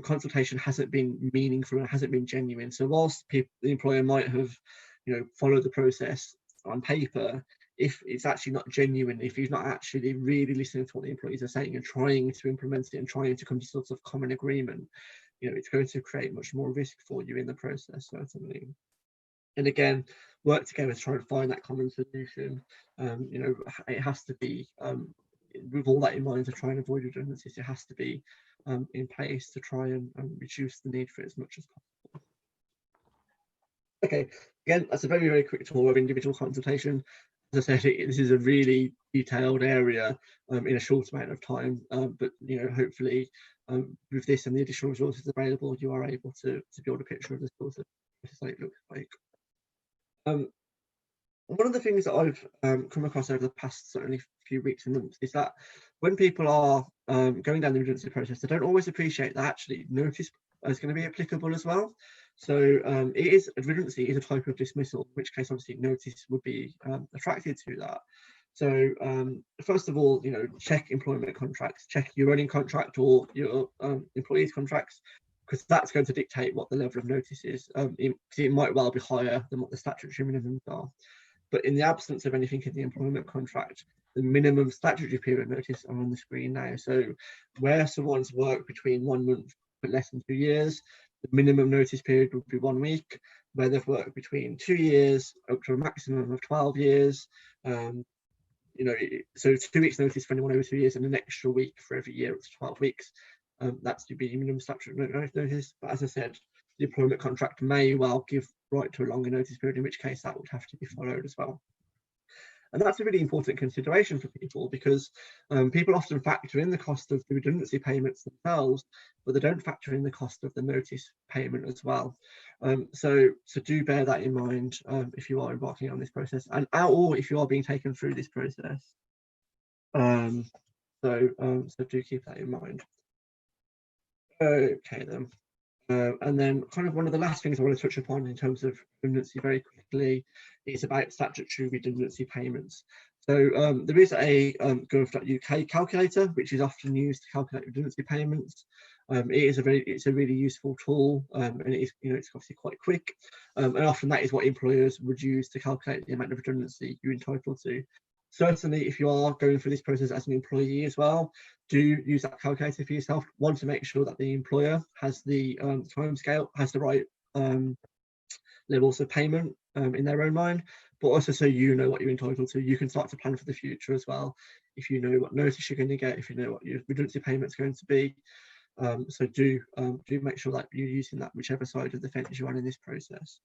consultation hasn't been meaningful and hasn't been genuine. So whilst the employer might have followed the process on paper, if it's actually not genuine, if he's not actually really listening to what the employees are saying and trying to implement it and trying to come to sorts of common agreement, it's going to create much more risk for you in the process, certainly. And again, work together to try and find that common solution. It has to be with all that in mind, to try and avoid redundancies, it has to be in place to try and reduce the need for it as much as possible. Okay, again, that's a very, very quick tour of individual consultation. As I said, this is a really detailed area in a short amount of time, but hopefully with this and the additional resources available, you are able to build a picture of the sort of what it looks like. One of the things that I've come across over the past certainly few weeks and months is that when people are going down the redundancy process, they don't always appreciate that actually notice is going to be applicable as well. So redundancy is a type of dismissal, in which case obviously notice would be attracted to that. So first of all, check employment contracts, check your running contract or your employees' contracts, because that's going to dictate what the level of notice is. It might well be higher than what the statutory minimums are. But in the absence of anything in the employment contract, the minimum statutory period notice are on the screen now. So where someone's worked between 1 month but less than 2 years, the minimum notice period would be 1 week. Where they've worked between 2 years up to a maximum of 12 years, so 2 weeks notice for anyone over 2 years and an extra week for every year up to 12 weeks. That's to be minimum statutory notice. But as I said, the employment contract may well give right to a longer notice period, in which case that would have to be followed as well. And that's a really important consideration for people, because people often factor in the cost of the redundancy payments themselves, but they don't factor in the cost of the notice payment as well. So do bear that in mind if you are embarking on this process, or if you are being taken through this process. So do keep that in mind. Okay then. And then kind of one of the last things I want to touch upon in terms of redundancy very quickly is about statutory redundancy payments. So there is a gov.uk calculator, which is often used to calculate redundancy payments. It's a really useful tool, and it's obviously quite quick, and often that is what employers would use to calculate the amount of redundancy you're entitled to. Certainly, if you are going through this process as an employee as well, do use that calculator for yourself. Want to make sure that the employer has the timescale, has the right levels of payment in their own mind, but also so you know what you're entitled to. You can start to plan for the future as well. If you know what notice you're going to get, if you know what your redundancy payment's going to be. So do make sure that you're using that whichever side of the fence you're on in this process.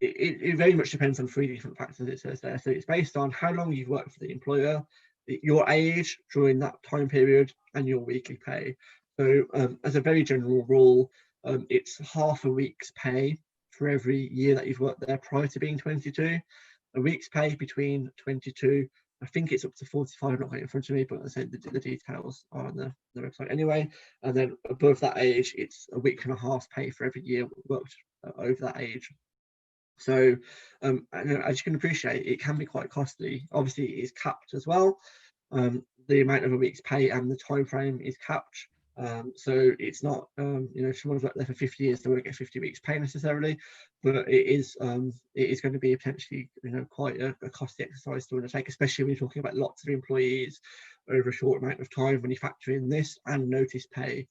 It very much depends on 3 different factors, it says there. So it's based on how long you've worked for the employer, your age during that time period, and your weekly pay. So as a very general rule, it's half a week's pay for every year that you've worked there prior to being 22. A week's pay between 22, I think it's up to 45, I'm not got it in front of me, but I said the details are on the website anyway. And then above that age, it's a week and a half pay for every year worked over that age. So as you can appreciate, it can be quite costly. Obviously, it is capped as well. The amount of a week's pay and the time frame is capped. So it's not, if someone's worked there for 50 years, they won't get 50 weeks pay necessarily, but it is going to be potentially, quite a costly exercise to undertake, especially when you're talking about lots of employees over a short amount of time. When you factor in this and notice pay,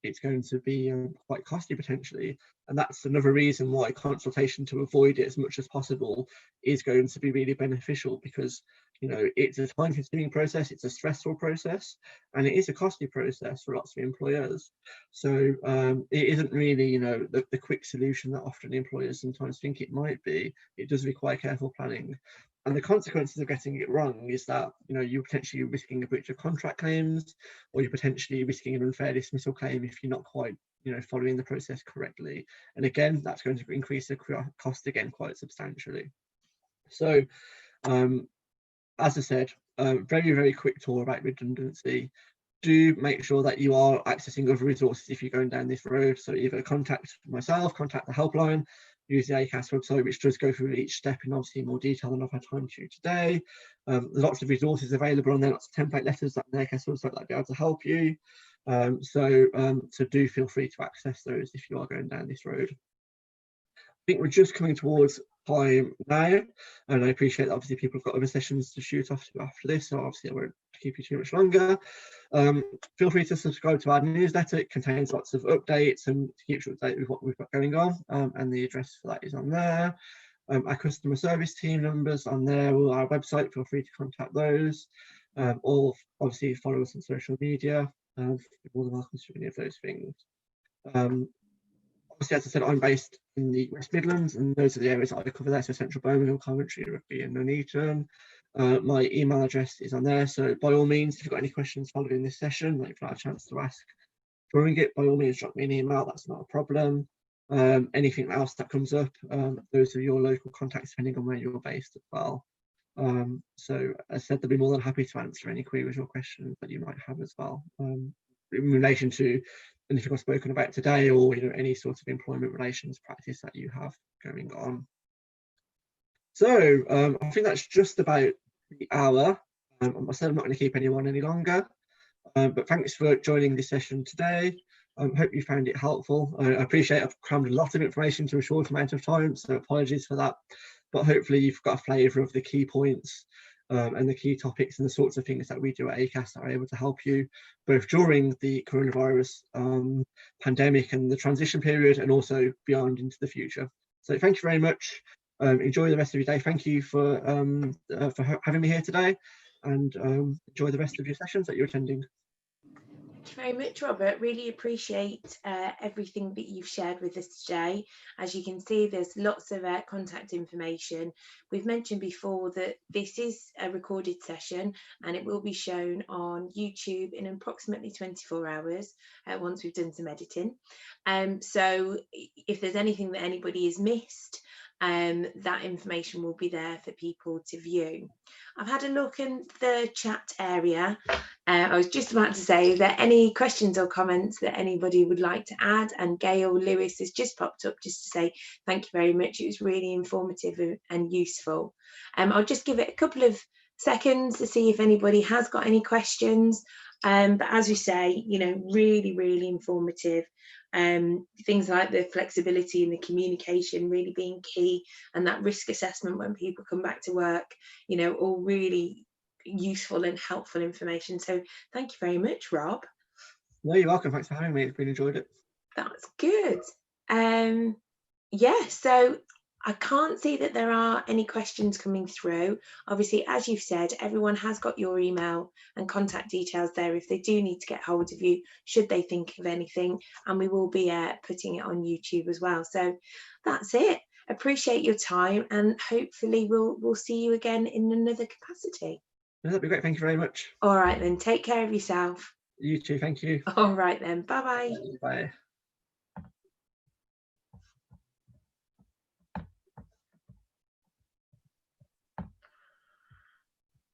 it's going to be quite costly potentially. And that's another reason why consultation, to avoid it as much as possible, is going to be really beneficial, because it's a time-consuming process, it's a stressful process, and it is a costly process for lots of employers. So it isn't really the quick solution that often employers sometimes think it might be. It does require careful planning. And the consequences of getting it wrong is that you're potentially risking a breach of contract claims, or you're potentially risking an unfair dismissal claim if you're not quite following the process correctly. And again, that's going to increase the cost again quite substantially. So as I said, very, very quick tour about redundancy. Do make sure that you are accessing other resources if you're going down this road. So either contact myself, contact the helpline, use the Acas website, which does go through each step in obviously more detail than I've had time to today. There's lots of resources available on there, lots of template letters that the Acas website will be able to help you. So do feel free to access those if you are going down this road. I think we're just coming towards time now, and I appreciate that obviously people have got other sessions to shoot off to after this, so obviously I won't keep you too much longer. Feel free to subscribe to our newsletter. It contains lots of updates and keeps you updated with what we've got going on, and the address for that is on there. Our customer service team numbers on there, or our website, feel free to contact those, or obviously follow us on social media. You're more than welcome to any of those things. Obviously, as I said, I'm based in the West Midlands, and those are the areas that I cover there, so Central Birmingham, Coventry, Rugby and Nuneaton. My email address is on there, so by all means, if you've got any questions following this session, like if you have a chance to ask during it, by all means, drop me an email, that's not a problem. Anything else that comes up, those are your local contacts, depending on where you're based as well. So as I said, they'll be more than happy to answer any queries or questions that you might have as well, in relation to anything I've spoken about today, or any sort of employment relations practice that you have going on. So I think that's just about the hour. I said I'm not going to keep anyone any longer, but thanks for joining this session today. Hope you found it helpful. I appreciate I've crammed a lot of information to a short amount of time, so apologies for that. But hopefully you've got a flavour of the key points and the key topics and the sorts of things that we do at Acas that are able to help you both during the coronavirus pandemic and the transition period, and also beyond into the future. So thank you very much. Enjoy the rest of your day. Thank you for having me here today, and enjoy the rest of your sessions that you're attending. Thank you very much, Robert. Really appreciate everything that you've shared with us today. As you can see, there's lots of contact information. We've mentioned before that this is a recorded session, and it will be shown on YouTube in approximately 24 hours once we've done some editing. So if there's anything that anybody has missed, that information will be there for people to view. I've had a look in the chat area. I was just about to say, are there any questions or comments that anybody would like to add? And Gail Lewis has just popped up just to say thank you very much. It was really informative and useful. I'll just give it a couple of seconds to see if anybody has got any questions. But as you say, really, really informative. Things like the flexibility and the communication really being key, and that risk assessment when people come back to work, all really useful and helpful information. So thank you very much, Rob. No, you're welcome. Thanks for having me. I've really enjoyed it. That's good. Yeah, so I can't see that there are any questions coming through. Obviously, as you've said, everyone has got your email and contact details there if they do need to get hold of you, should they think of anything, and we will be putting it on YouTube as well. So that's it. Appreciate your time, and hopefully we'll see you again in another capacity. That'd be great. Thank you very much. All right then, take care of yourself. You too. Thank you. All right then, bye-bye. Bye.